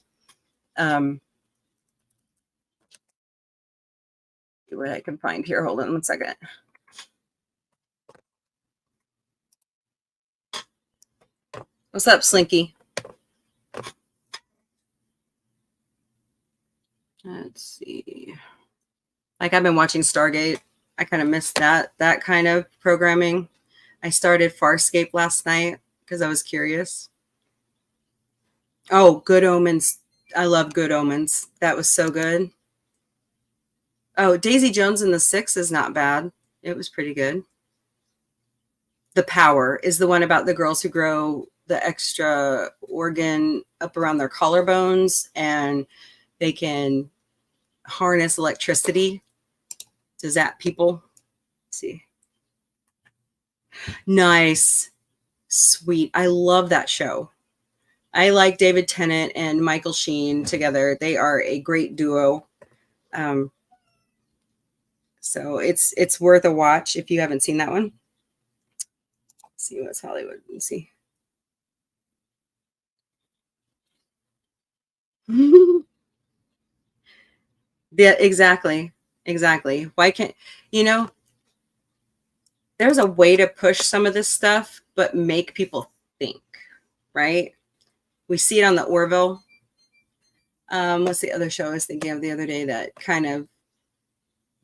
See what I can find here. Hold on one second. What's up, Slinky? Let's see. Like, I've been watching Stargate. I kind of missed that kind of programming. I started Farscape last night because I was curious. Oh, Good Omens. I love Good Omens. That was so good. Oh, Daisy Jones and the Six is not bad. It was pretty good. The Power is the one about the girls who grow the extra organ up around their collarbones and they can harness electricity to zap people. Let's see. Nice. Sweet. I love that show. I like David Tennant and Michael Sheen together. They are a great duo. So it's worth a watch if you haven't seen that one. Let's see what's Hollywood. Let me see. Yeah, exactly. Why can't, there's a way to push some of this stuff, but make people think, right? We see it on the Orville. What's the other show I was thinking of the other day that kind of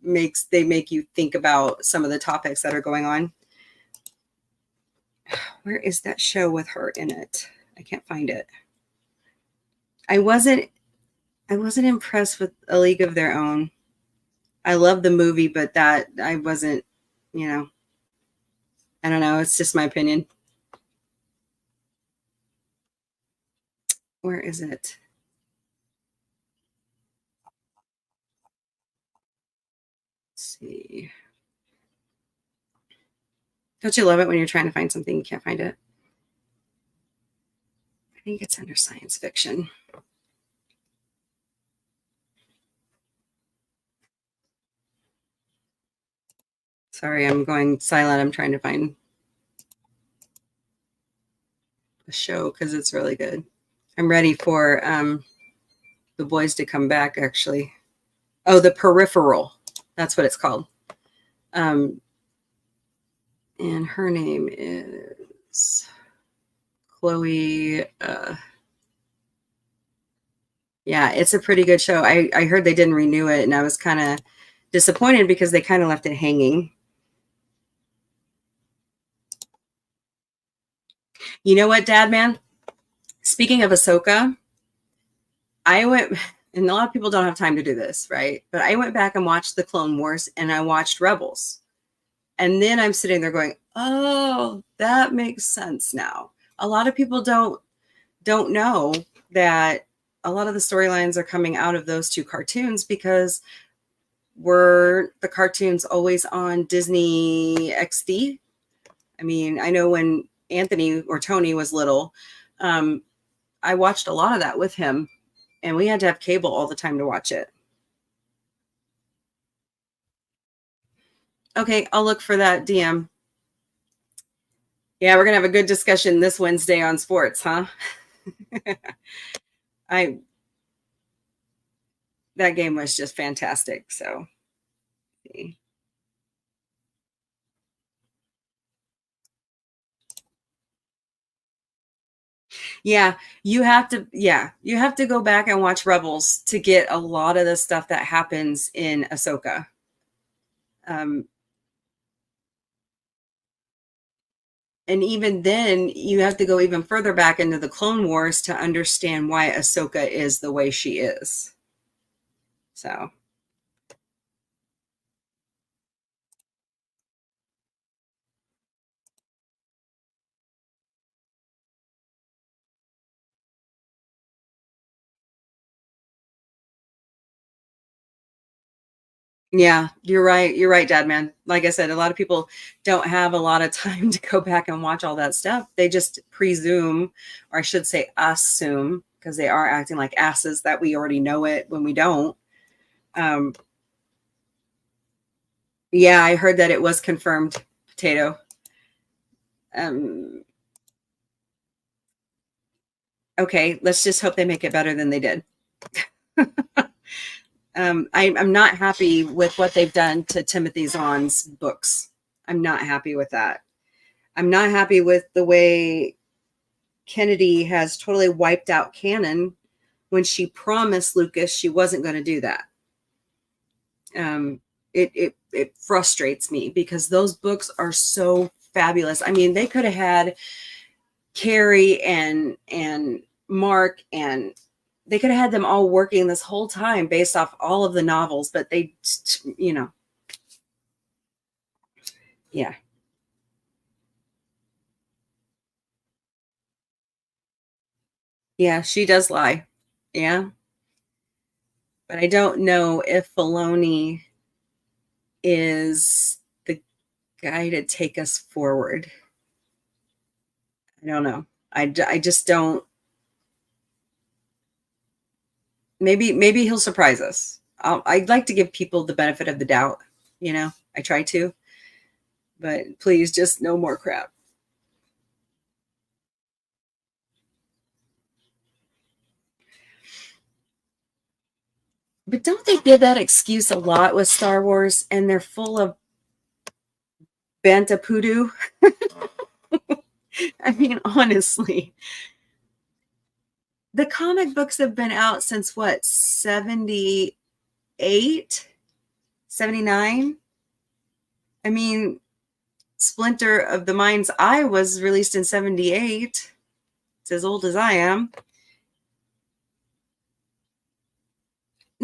make you think about some of the topics that are going on? Where is that show with her in it? I can't find it. I wasn't impressed with A League of Their Own. I love the movie, but that I wasn't, you know, I don't know. It's just my opinion. Where is it? Let's see. Don't you love it when you're trying to find something, you can't find it? I think it's under science fiction. Sorry, I'm going silent. I'm trying to find the show because it's really good. I'm ready for the boys to come back, actually. Oh, The Peripheral. That's what it's called. And her name is Chloe. Yeah, it's a pretty good show. I heard they didn't renew it, and I was kind of disappointed because they kind of left it hanging. You know what, Dad, man? Speaking of Ahsoka, I went, and a lot of people don't have time to do this, right? But I went back and watched the Clone Wars, and I watched Rebels. And then I'm sitting there going, oh, that makes sense now. A lot of people don't know that a lot of the storylines are coming out of those two cartoons because were the cartoons always on Disney XD? I mean, I know when Anthony or Tony was little, I watched a lot of that with him, and we had to have cable all the time to watch it. Okay, I'll look for that DM. Yeah, we're going to have a good discussion this Wednesday on sports, huh? That game was just fantastic, so. Yeah, you have to go back and watch Rebels to get a lot of the stuff that happens in Ahsoka. And even then, you have to go even further back into the Clone Wars to understand why Ahsoka is the way she is. So. Yeah, you're right. You're right, Dad, man. Like I said, a lot of people don't have a lot of time to go back and watch all that stuff. They just presume, or I should say assume, because they are acting like asses that we already know it when we don't. Yeah, I heard that it was confirmed, Potato. Okay, let's just hope they make it better than they did. I'm not happy with what they've done to Timothy Zahn's books. I'm not happy with that. I'm not happy with the way Kennedy has totally wiped out canon when she promised Lucas she wasn't going to do that. It frustrates me because those books are so fabulous. I mean, they could have had Carrie and Mark, and they could have had them all working this whole time based off all of the novels, but they, yeah. Yeah, she does lie. Yeah. But I don't know if Filoni is the guy to take us forward. I don't know. I just don't. Maybe he'll surprise us. I'd like to give people the benefit of the doubt. I try to. But please, just no more crap. But don't they give that excuse a lot with Star Wars, and they're full of bantapudu? I mean, honestly. The comic books have been out since what, 78, 79? I mean, Splinter of the Mind's Eye was released in 78. It's as old as I am.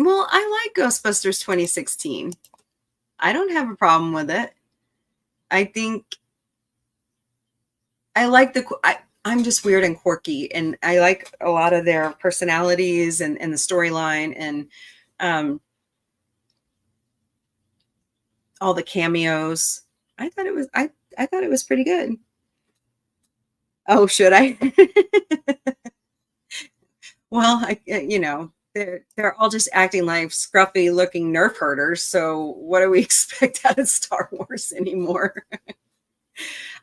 Well, I like Ghostbusters 2016. I don't have a problem with it. I think I like I'm just weird and quirky, and I like a lot of their personalities and the storyline and all the cameos. I thought it was pretty good. Oh, should I? Well, they're all just acting like scruffy looking nerf herders. So what do we expect out of Star Wars anymore?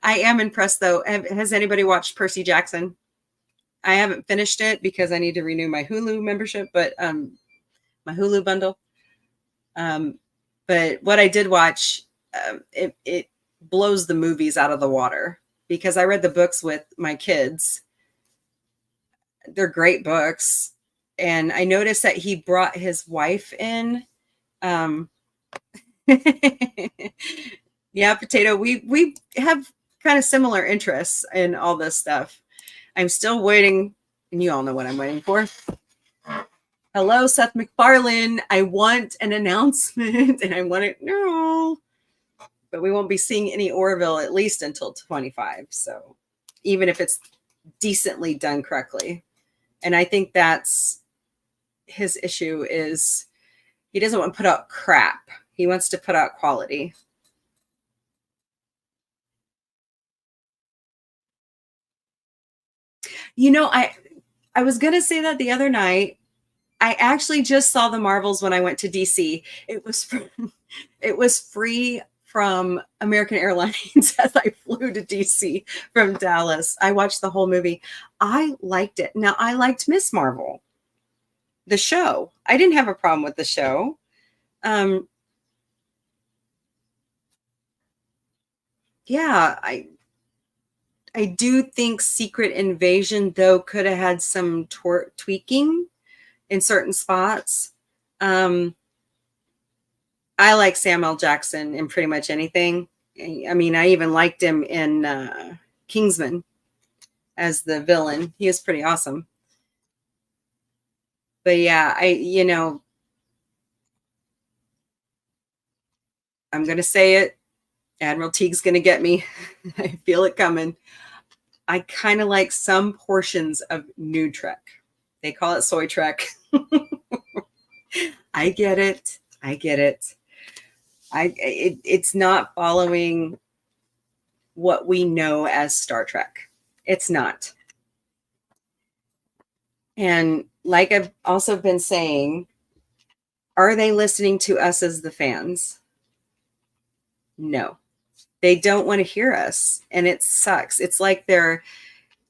I am impressed though. Has anybody watched Percy Jackson? I haven't finished it because I need to renew my Hulu membership, but my Hulu bundle. But what I did watch, it blows the movies out of the water because I read the books with my kids. They're great books. And I noticed that he brought his wife in. Yeah, Potato, we have kind of similar interests in all this stuff. I'm still waiting, and you all know what I'm waiting for. Hello, Seth MacFarlane. I want an announcement, and I want it now. But we won't be seeing any Orville at least until 25. So even if it's decently done correctly. And I think that's his issue is he doesn't want to put out crap. He wants to put out quality. You know, I was going to say that the other night. I actually just saw the Marvels when I went to DC. It was free from American Airlines as I flew to DC from Dallas. I watched the whole movie. I liked it. Now, I liked Miss Marvel, the show. I didn't have a problem with the show. Yeah, I do think Secret Invasion, though, could have had some tweaking in certain spots. I like Samuel L. Jackson in pretty much anything. I mean, I even liked him in Kingsman as the villain. He is pretty awesome. But yeah, I'm going to say it. Admiral Teague's going to get me. I feel it coming. I kind of like some portions of New Trek. They call it Soy Trek. I get it. It's not following what we know as Star Trek. It's not. And like I've also been saying, are they listening to us as the fans? No, they don't want to hear us. And it sucks. It's like their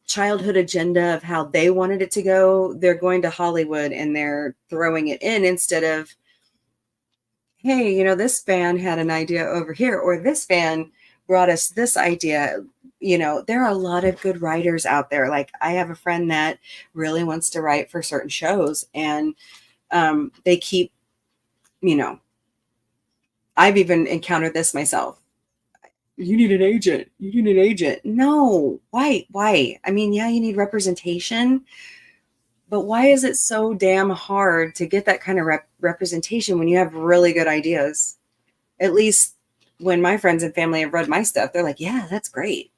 childhood agenda of how they wanted it to go. They're going to Hollywood and they're throwing it in instead of, hey, this fan had an idea over here, or this fan brought us this idea. There are a lot of good writers out there. Like I have a friend that really wants to write for certain shows, and they keep, I've even encountered this myself. You need an agent. No, why? I mean, yeah, you need representation, but why is it so damn hard to get that kind of representation when you have really good ideas? At least when my friends and family have read my stuff, they're like, yeah, that's great.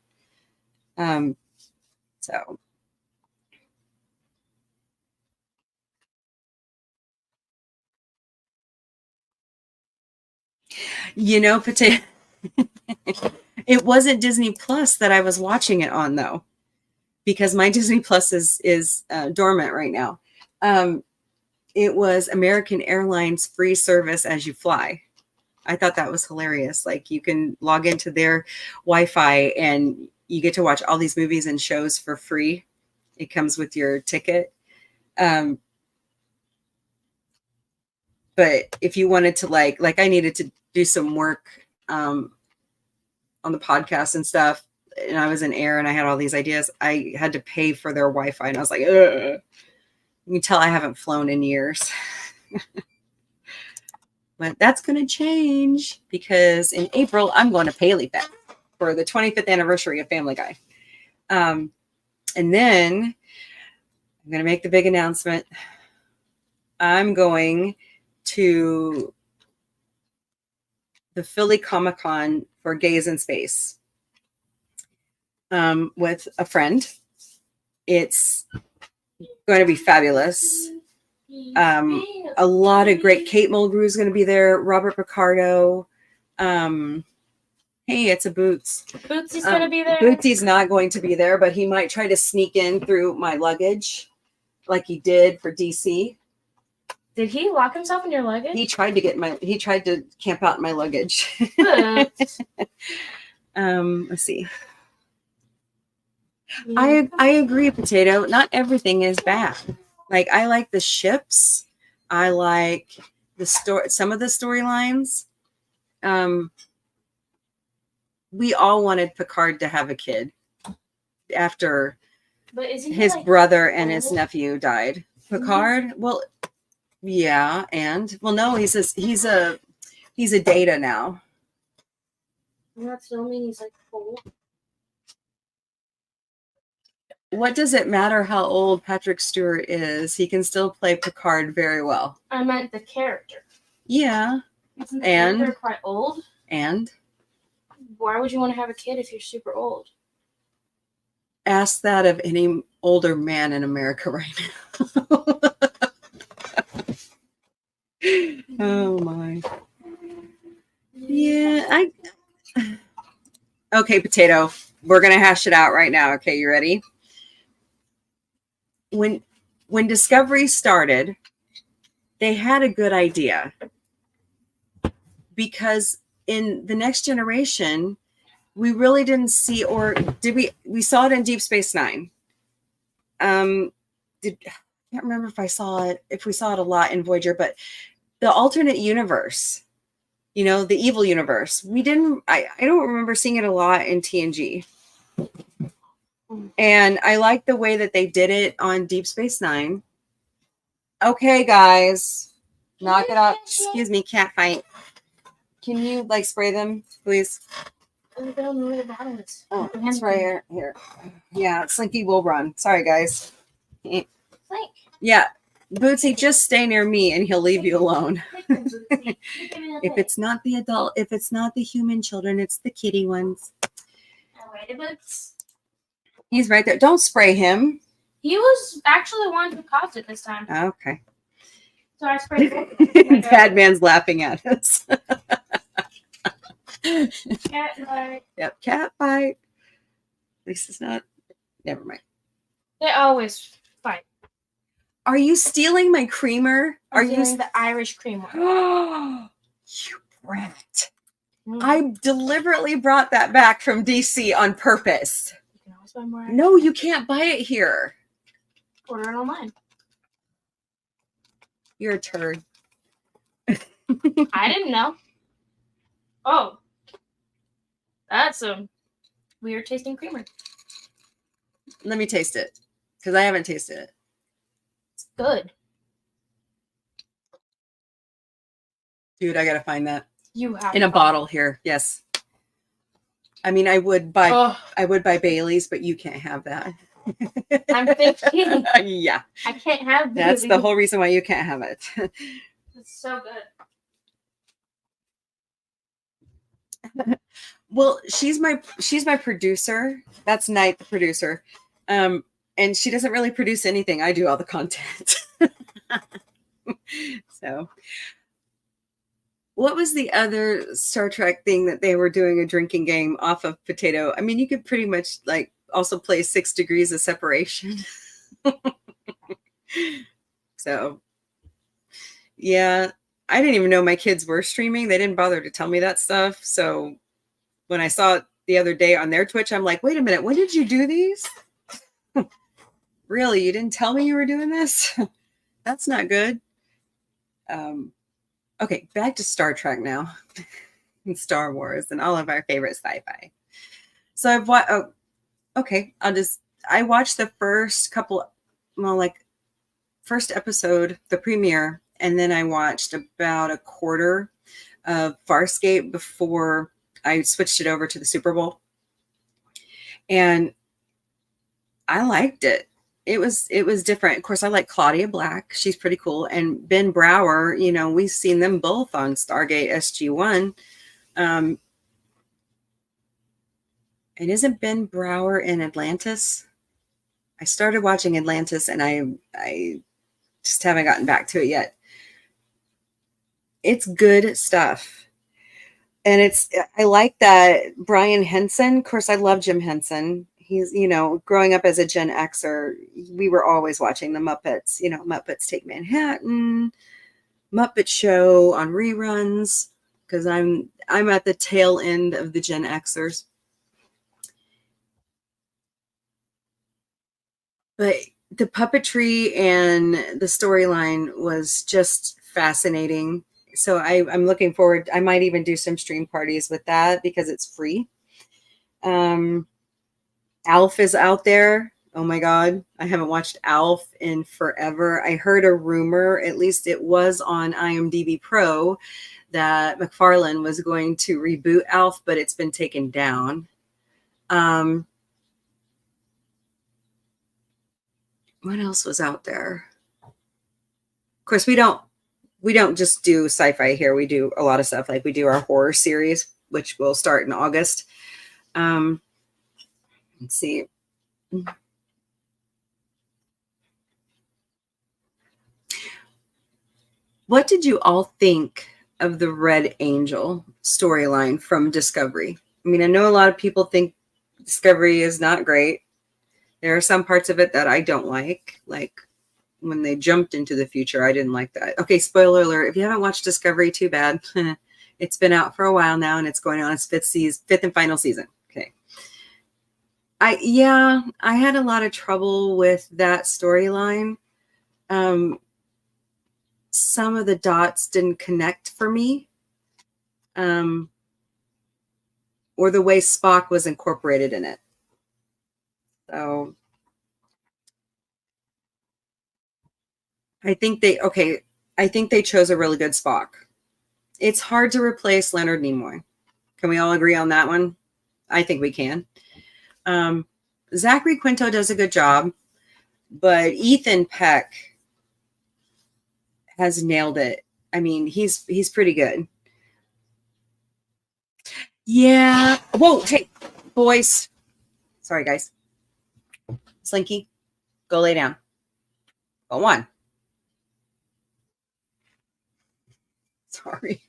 So. Potato. It wasn't Disney Plus that I was watching it on, though, because my Disney Plus is dormant right now. It was American Airlines free service as you fly. I thought that was hilarious. Like you can log into their Wi-Fi and you get to watch all these movies and shows for free. It comes with your ticket. But if you wanted to like I needed to do some work on the podcast and stuff, and I was in air and I had all these ideas, I had to pay for their Wi-Fi, and I was like, ugh. You can tell I haven't flown in years. But that's going to change because in April, I'm going to Paley Fest for the 25th anniversary of Family Guy. And then I'm going to make the big announcement. I'm going to the Philly Comic-Con for Gays in Space with a friend. It's going to be fabulous. A lot of great. Kate Mulgrew is going to be there. Robert Picardo. Hey, it's a Boots. Bootsy's going to be there. Bootsy's not going to be there, but he might try to sneak in through my luggage like he did for DC. Did he lock himself in your luggage? He tried to camp out in my luggage. Let's see. I agree, Potato. Not everything is bad. Like, I like the ships. I like some of the storylines. We all wanted Picard to have a kid after his brother and his nephew died. Picard, well, yeah, and well, no, he's a Data now. That still mean he's like old. What does it matter how old Patrick Stewart is? He can still play Picard very well. I meant the character. Yeah. Isn't the character quite old? And? Why would you want to have a kid if you're super old? Ask that of any older man in America right now. Oh my. Yeah, Okay, Potato. We're gonna hash it out right now. Okay, you ready? When Discovery started, they had a good idea. Because in the Next Generation, we really didn't see, or did we saw it in Deep Space Nine. I can't remember if we saw it a lot in Voyager, but the alternate universe, the evil universe, I don't remember seeing it a lot in TNG. And I like the way that they did it on Deep Space Nine. Okay, guys, knock it up. Excuse me, cat fight. Can you spray them, please? I don't know where the bottle is. Oh, it's right here. Yeah, Slinky will run. Sorry, guys. Slink. Yeah, Bootsy, just stay near me and he'll leave you alone. If it's not the adult, if it's not the human children, it's the kitty ones. Boots. He's right there. Don't spray him. He was actually the one who caused it this time. Okay. So I sprayed him. Bad man's laughing at us. Cat fight. Yep, cat fight. At least it's not. Never mind. They always fight. Are you stealing my creamer? Are you the Irish creamer? You brat. I deliberately brought that back from DC on purpose. You can always buy more. No, you can't buy it here. Order it online. You're a turd. I didn't know. Oh. That's a weird tasting creamer. Let me taste it, because I haven't tasted it. It's good. Dude, I gotta find that. You have in a bottle here. Yes. I mean, I would buy Bailey's, but you can't have that. I'm 15. Yeah. I can't have Bailey's. That's the whole reason why you can't have it. It's so good. Well, she's my producer. That's Knight, the producer. And she doesn't really produce anything. I do all the content. So, what was the other Star Trek thing that they were doing a drinking game off of Potato? I mean, you could pretty much also play 6 Degrees of Separation. So, yeah, I didn't even know my kids were streaming. They didn't bother to tell me that stuff. So when I saw it the other day on their Twitch, I'm like, wait a minute, when did you do these? Really? You didn't tell me you were doing this? That's not good. Okay, back to Star Trek now. And Star Wars and all of our favorite sci-fi. So I've watched, I watched the first first episode, the premiere, and then I watched about a quarter of Farscape before I switched it over to the Super Bowl. And I liked it. it was different. Of course, I like Claudia Black. She's pretty cool. And Ben Brower, you know, we've seen them both on Stargate SG-1. And isn't Ben Brower in Atlantis? I started watching Atlantis and I just haven't gotten back to it yet. It's good stuff. And I like that Brian Henson. Of course, I love Jim Henson. He's, you know, growing up as a Gen Xer, we were always watching the Muppets, you know, Muppets Take Manhattan, Muppet Show on reruns, because I'm at the tail end of the Gen Xers. But the puppetry and the storyline was just fascinating. So I'm looking forward. I might even do some stream parties with that because it's free. Alf is out there. Oh my God. I haven't watched Alf in forever. I heard a rumor, at least it was on IMDb Pro, that McFarlane was going to reboot Alf, but it's been taken down. What else was out there? Of course, we don't just do sci-fi here. We do a lot of stuff. Like we do our horror series, which will start in August. Let's see. What did you all think of the Red Angel storyline from Discovery? I mean, I know a lot of people think Discovery is not great. There are some parts of it that I don't like when they jumped into the future. I didn't like that. Okay, spoiler alert. If you haven't watched Discovery, too bad. It's been out for a while now, and it's going on its fifth and final season. Okay. I had a lot of trouble with that storyline. Some of the dots didn't connect for me. Or the way Spock was incorporated in it. So I think they chose a really good Spock. It's hard to replace Leonard Nimoy. Can we all agree on that one? I think we can. Zachary Quinto does a good job, but Ethan Peck has nailed it. I mean, he's pretty good. Yeah. Whoa, hey, boys. Sorry, guys. Slinky, go lay down. Go on. Sorry.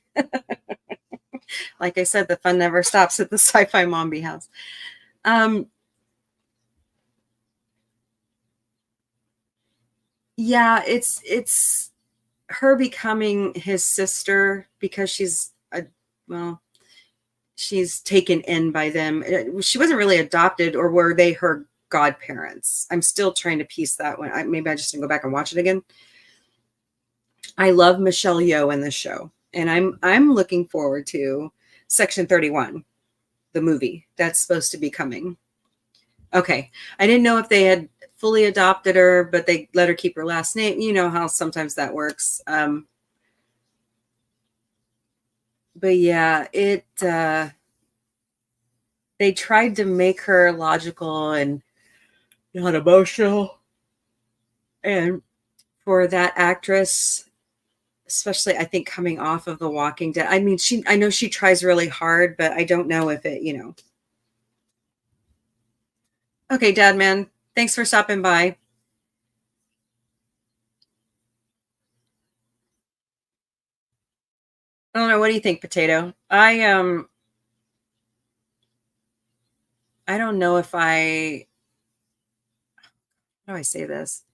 Like I said, the fun never stops at the Sci-Fi Mombie house. Yeah, it's her becoming his sister because she's taken in by them. She wasn't really adopted, or were they her godparents? I'm still trying to piece that one. Maybe I just didn't go back and watch it again. I love Michelle Yeoh in this show, and I'm looking forward to Section 31, the movie that's supposed to be coming. Okay, I didn't know if they had fully adopted her, but they let her keep her last name. You know how sometimes that works. But yeah, they tried to make her logical and not emotional. And for that actress, especially, I think coming off of The Walking Dead, I mean, I know she tries really hard, but I don't know if it, Okay, Dad, man, thanks for stopping by. I don't know. What do you think, Potato? I don't know if how do I say this?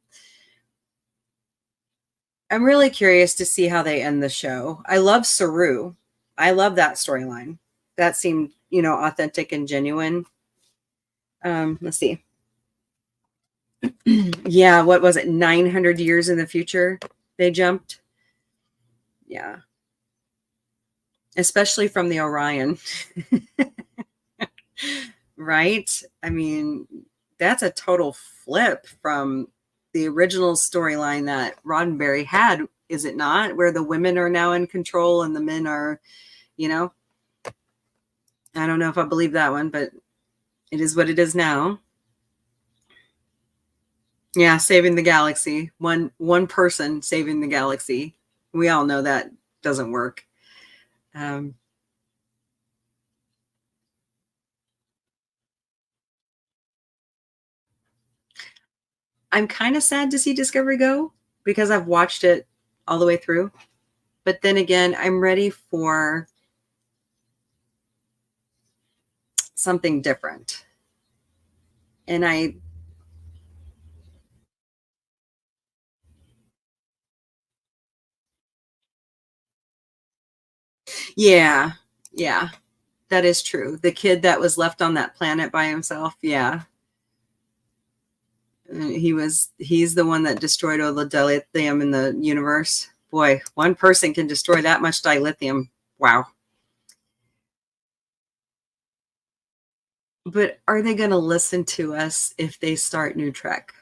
I'm really curious to see how they end the show. I love Saru. I love that storyline. That seemed, authentic and genuine. Let's see. Yeah, what was it? 900 years in the future they jumped. Yeah. Especially from the Orion. Right? I mean, that's a total flip from the original storyline that Roddenberry had, is it not? Where the women are now in control and the men are, I don't know if I believe that one, but it is what it is now. Yeah, saving the galaxy. One person saving the galaxy. We all know that doesn't work. I'm kind of sad to see Discovery go because I've watched it all the way through. But then again, I'm ready for something different. And yeah, that is true. The kid that was left on that planet by himself. Yeah. He's the one that destroyed all the dilithium in the universe. Boy, one person can destroy that much dilithium. Wow. But are they going to listen to us if they start New Trek?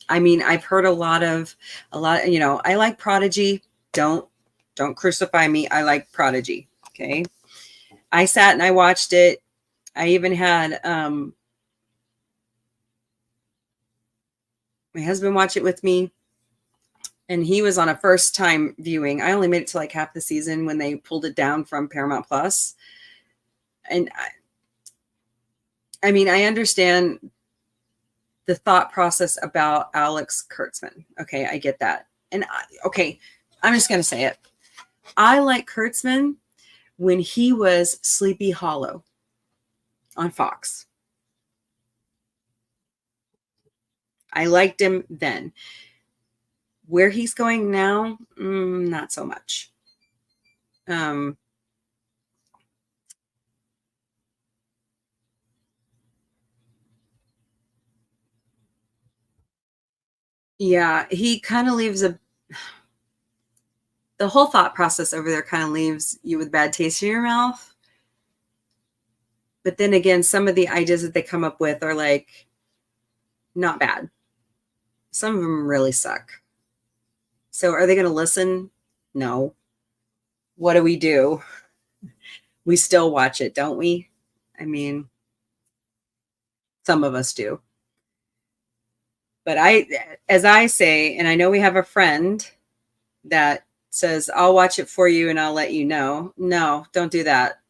I mean, I've heard a lot, I like Prodigy. Don't crucify me. I like Prodigy. Okay. I sat and I watched it. I even had my husband watch it with me, and he was on a first time viewing. I only made it to like half the season when they pulled it down from Paramount Plus. And I mean, I understand the thought process about Alex Kurtzman. Okay, I get that. And I'm just going to say it. I like Kurtzman when he was Sleepy Hollow on Fox. I liked him then. Where he's going now, not so much. Yeah, he kind of leaves the whole thought process over there kind of leaves you with bad taste in your mouth. But then again, some of the ideas that they come up with are like not bad. Some of them really suck. So are they going to listen? No. What do? We still watch it, don't we? I mean, some of us do. But as I say, and I know we have a friend that says, I'll watch it for you and I'll let you know. No, don't do that.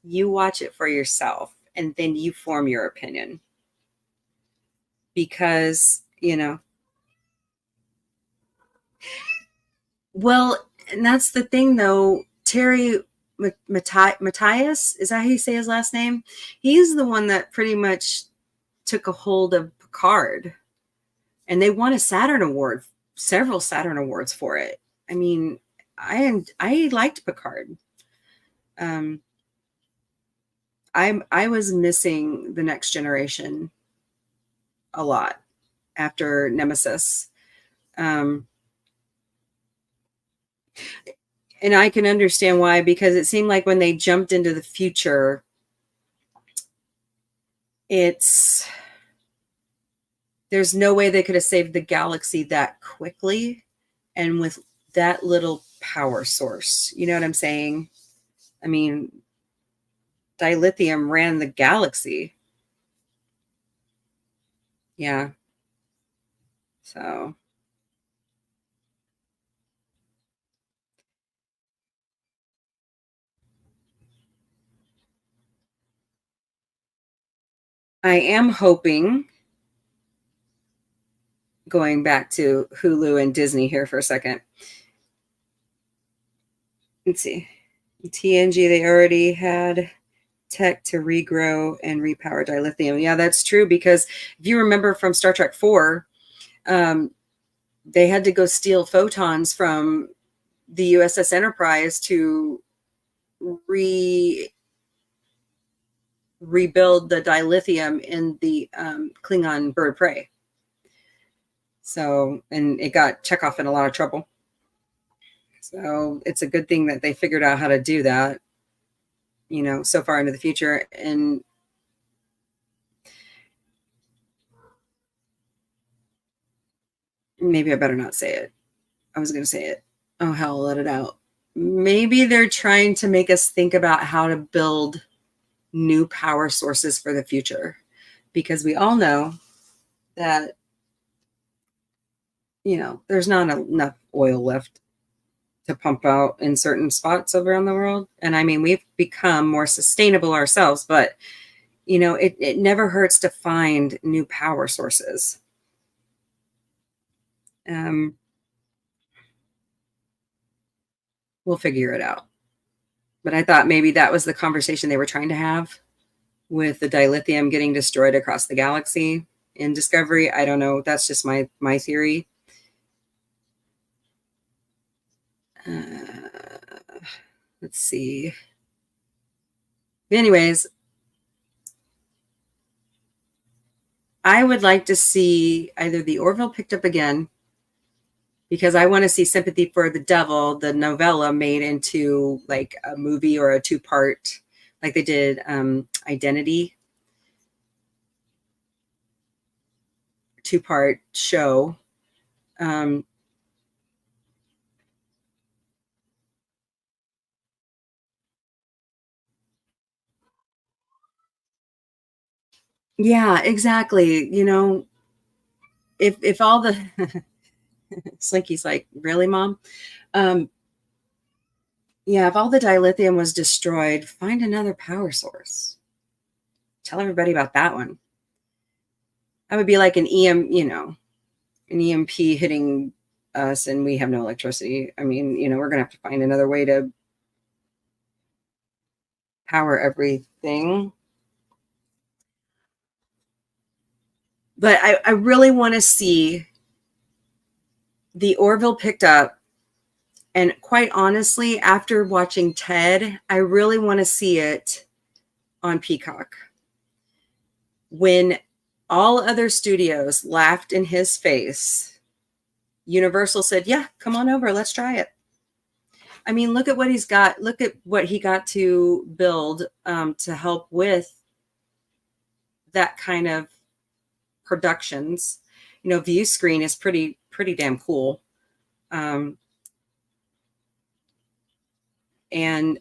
You watch it for yourself and then you form your opinion. Because, well, and that's the thing though, Terry Matthias, is that how you say his last name? He's the one that pretty much took a hold of Picard, and they won a Saturn Award, several Saturn Awards for it. I mean, I liked Picard. I was missing The Next Generation a lot after Nemesis. And I can understand why, because it seemed like when they jumped into the future, there's no way they could have saved the galaxy that quickly and with that little power source. You know what I'm saying? I mean, dilithium ran the galaxy. Yeah. So I am hoping, going back to Hulu and Disney here for a second. Let's see. TNG, they already had tech to regrow and repower dilithium. Yeah, that's true, because if you remember from Star Trek 4, they had to go steal photons from the USS Enterprise to rebuild the dilithium in the Klingon bird of prey. So, and it got Chekhov in a lot of trouble. So it's a good thing that they figured out how to do that, so far into the future. And maybe I better not say it. I was going to say it. Oh, hell, I'll let it out. Maybe they're trying to make us think about how to build new power sources for the future, because we all know that there's not enough oil left to pump out in certain spots around the world. And I mean, we've become more sustainable ourselves, but it never hurts to find new power sources. We'll figure it out. But I thought maybe that was the conversation they were trying to have with the dilithium getting destroyed across the galaxy in Discovery. I don't know. That's just my theory. Let's see. Anyways, I would like to see either the Orville picked up again, because I want to see Sympathy for the Devil, the novella, made into like a movie or a 2-part, like they did Identity, 2-part show. Yeah, exactly. If all the Slinky's like, really, Mom? Yeah, if all the dilithium was destroyed, find another power source. Tell everybody about that one. That would be like an an EMP hitting us and we have no electricity. I mean, we're going to have to find another way to power everything. But I really want to see the Orville picked up. And quite honestly, after watching Ted, I really want to see it on Peacock. When all other studios laughed in his face, Universal said, yeah, come on over. Let's try it. I mean, look at what he's got. Look at what he got to build to help with that kind of productions. View Screen is pretty damn cool. And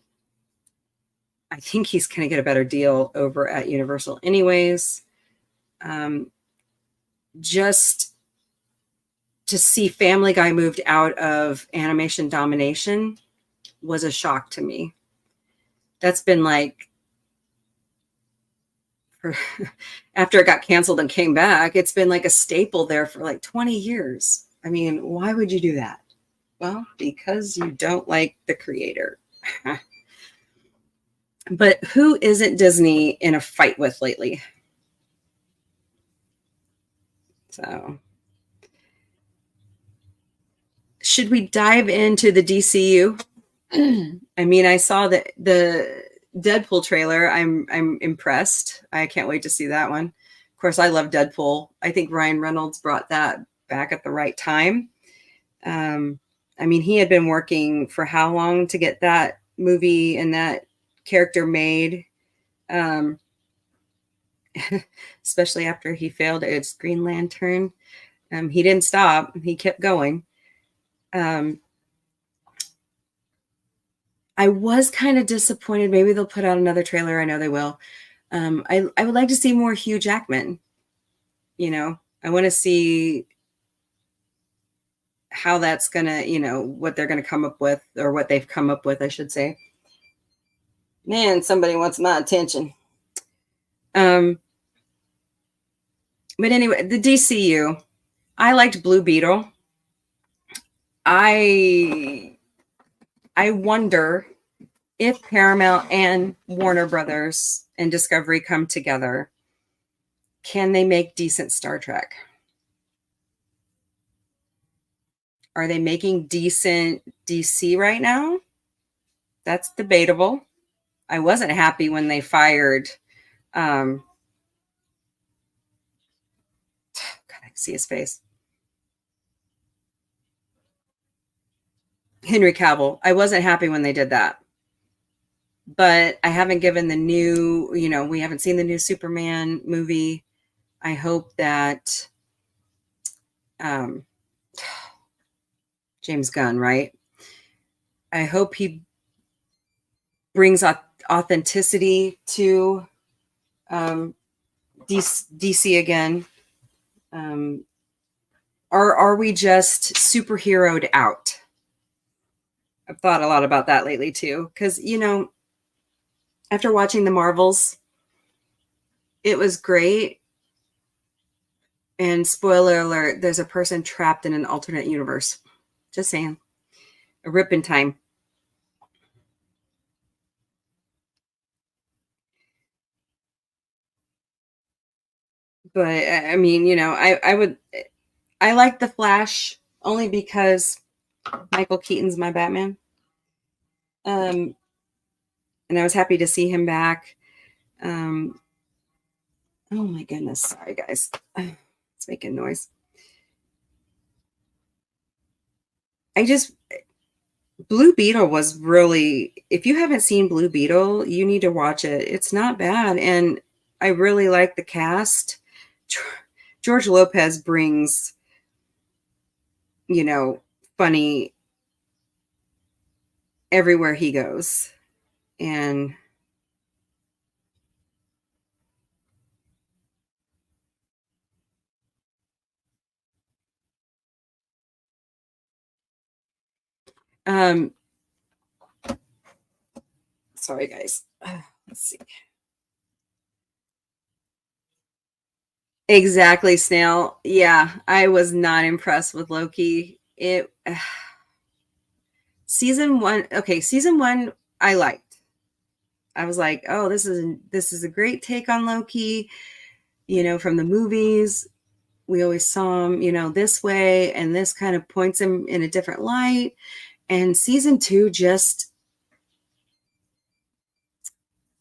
I think he's going to get a better deal over at Universal anyways. Just to see Family Guy moved out of animation domination was a shock to me. That's been like, after it got canceled and came back, it's been like a staple there for like 20 years. I mean, why would you do that? Well, because you don't like the creator. But who isn't Disney in a fight with lately? So, should we dive into the DCU? I mean, I saw the Deadpool trailer. I'm impressed. I can't wait to see that one. Of course, I love Deadpool. I think Ryan Reynolds brought that back at the right time. I mean, he had been working for how long to get that movie and that character made, especially after he failed at Green Lantern. He didn't stop. He kept going. I was kind of disappointed. Maybe they'll put out another trailer. I know they will. I would like to see more Hugh Jackman. I want to see how that's going to, what they're going to come up with, or what they've come up with, I should say. Man, somebody wants my attention. But anyway, the DCU, I liked Blue Beetle. I wonder if Paramount and Warner Brothers and Discovery come together, can they make decent Star Trek? Are they making decent DC right now? That's debatable. I wasn't happy when they fired. God, I can see his face. Henry Cavill. I wasn't happy when they did that. But I haven't given the new, we haven't seen the new Superman movie. I hope that James Gunn, right? I hope he brings authenticity to DC again. Or are we just superheroed out? I've thought a lot about that lately too. Because, you know, after watching the Marvels, it was great. And spoiler alert, there's a person trapped in an alternate universe. Just saying. A rip in time. But I mean, you know, I like the Flash only because Michael Keaton's my Batman. And I was happy to see him back. Oh my goodness, sorry guys, it's making noise. Blue Beetle was really, if you haven't seen Blue Beetle, you need to watch it. It's not bad, and I really like the cast. George Lopez brings, you know, funny everywhere he goes. And sorry guys, let's see. Exactly, Snail. Yeah, I was not impressed with Loki. Season one, okay, season one I liked. I was like, oh, this is a great take on Loki. You know, from the movies, we always saw him, you know, this way, and this kind of points him in a different light. And season two just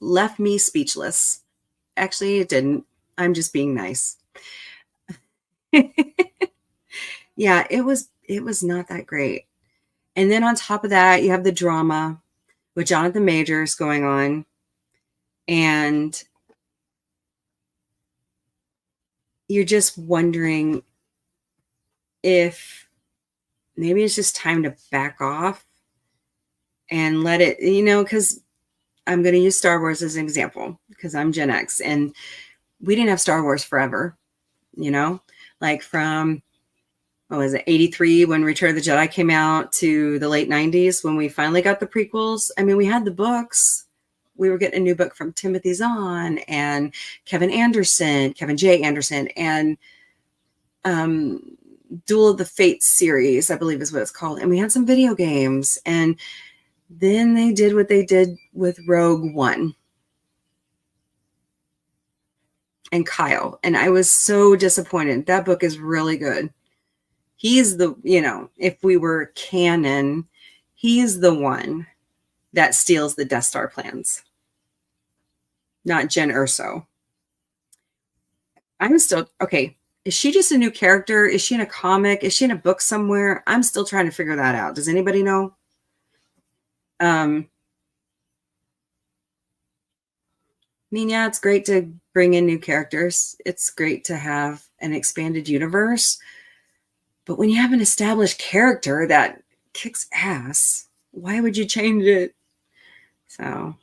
left me speechless. Actually, it didn't. I'm just being nice. Yeah, it was not that great. And then on top of that, you have the drama with Jonathan Majors going on. And you're just wondering if maybe it's just time to back off and let it, you know, because I'm going to use Star Wars as an example because I'm Gen X and we didn't have Star Wars forever, you know, like from, what was it, 83 when Return of the Jedi came out to the late 90s when we finally got the prequels. I mean, we had the books. We were getting a new book from Timothy Zahn and Kevin J. Anderson, and Duel of the Fates series, I believe is what it's called. And we had some video games. And then they did what they did with Rogue One and Kyle. And I was so disappointed. That book is really good. He's the, you know, if we were canon, he's the one that steals the Death Star plans, not Jen Erso. I'm still, okay, is she just a new character? Is she in a comic? Is she in a book somewhere? I'm still trying to figure that out. Does anybody know? I mean, yeah, it's great to bring in new characters. It's great to have an expanded universe. But when you have an established character that kicks ass, why would you change it? So,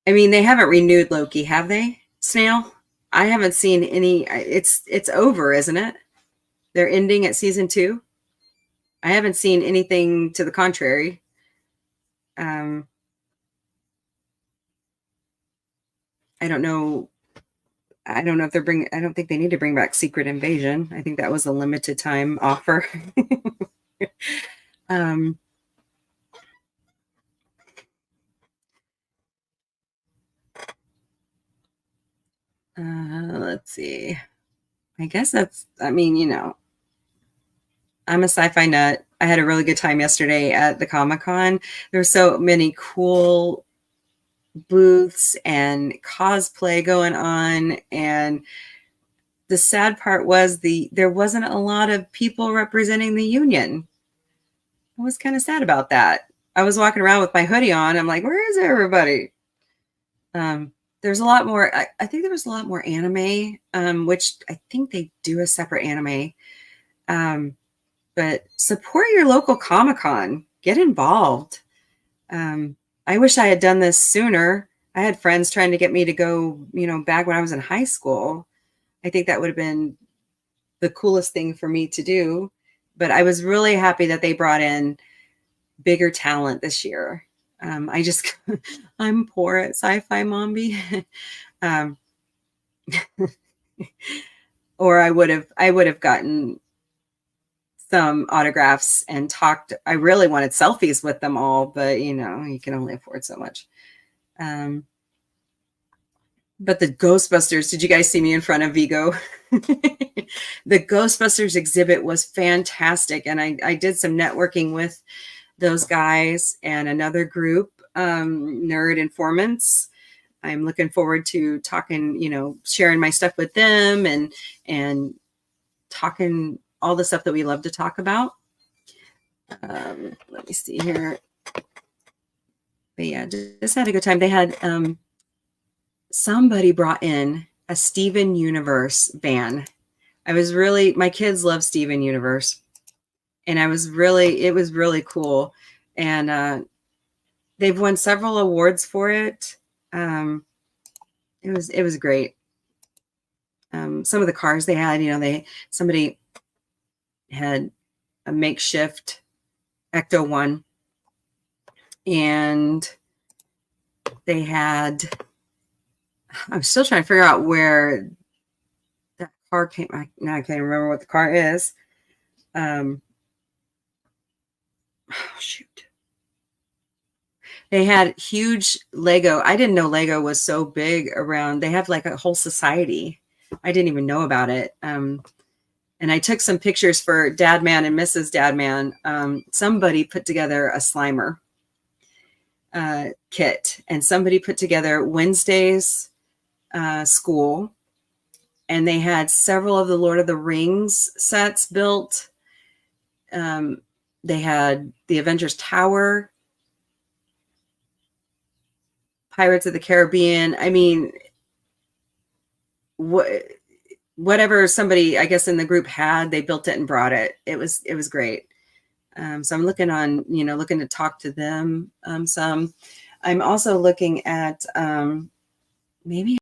I mean, they haven't renewed Loki, have they, Snail? I haven't seen any. It's over, isn't it? They're ending at season 2. I haven't seen anything to the contrary. I don't know. I don't know if they're bringing. I don't think they need to bring back Secret Invasion. I think that was a limited time offer. Let's see. I guess that's. I mean, you know, I'm a sci-fi nut. I had a really good time yesterday at the Comic-Con. There were so many cool booths and cosplay going on, and the sad part was there wasn't a lot of people representing the union. I was kind of sad about that. I was walking around with my hoodie on. I'm like, where is everybody? There's a lot more. I think there was a lot more anime, which I think they do a separate anime. But support your local Comic-Con. Get involved. I wish I had done this sooner. I had friends trying to get me to go, back when I was in high school. I think that would have been the coolest thing for me to do. But I was really happy that they brought in bigger talent this year. I'm poor at sci-fi Mombie. Or I would have gotten some autographs and talked. I really wanted selfies with them all, but you can only afford so much. But the Ghostbusters, did you guys see me in front of Vigo? The Ghostbusters exhibit was fantastic. And I did some networking with those guys and another group, Nerd Informants. I'm looking forward to talking, sharing my stuff with them and talking all the stuff that we love to talk about. Let me see here. But yeah, just had a good time. They had somebody brought in a Steven Universe van. My kids love Steven Universe. And it was really cool. And they've won several awards for it. It was great. Some of the cars they had, somebody had a makeshift Ecto one, and they had. I'm still trying to figure out where that car came. Now I can't remember what the car is. Oh, shoot. They had huge Lego. I didn't know Lego was so big around. They have like a whole society. I didn't even know about it. And I took some pictures for Dadman and Mrs. Dadman. Somebody put together a Slimer kit, and somebody put together Wednesday's school. And they had several of the Lord of the Rings sets built. They had the Avengers Tower, Pirates of the Caribbean. I mean, whatever somebody, I guess, in the group had, they built it and brought it. It was great. So I'm looking to talk to them some. I'm also looking at maybe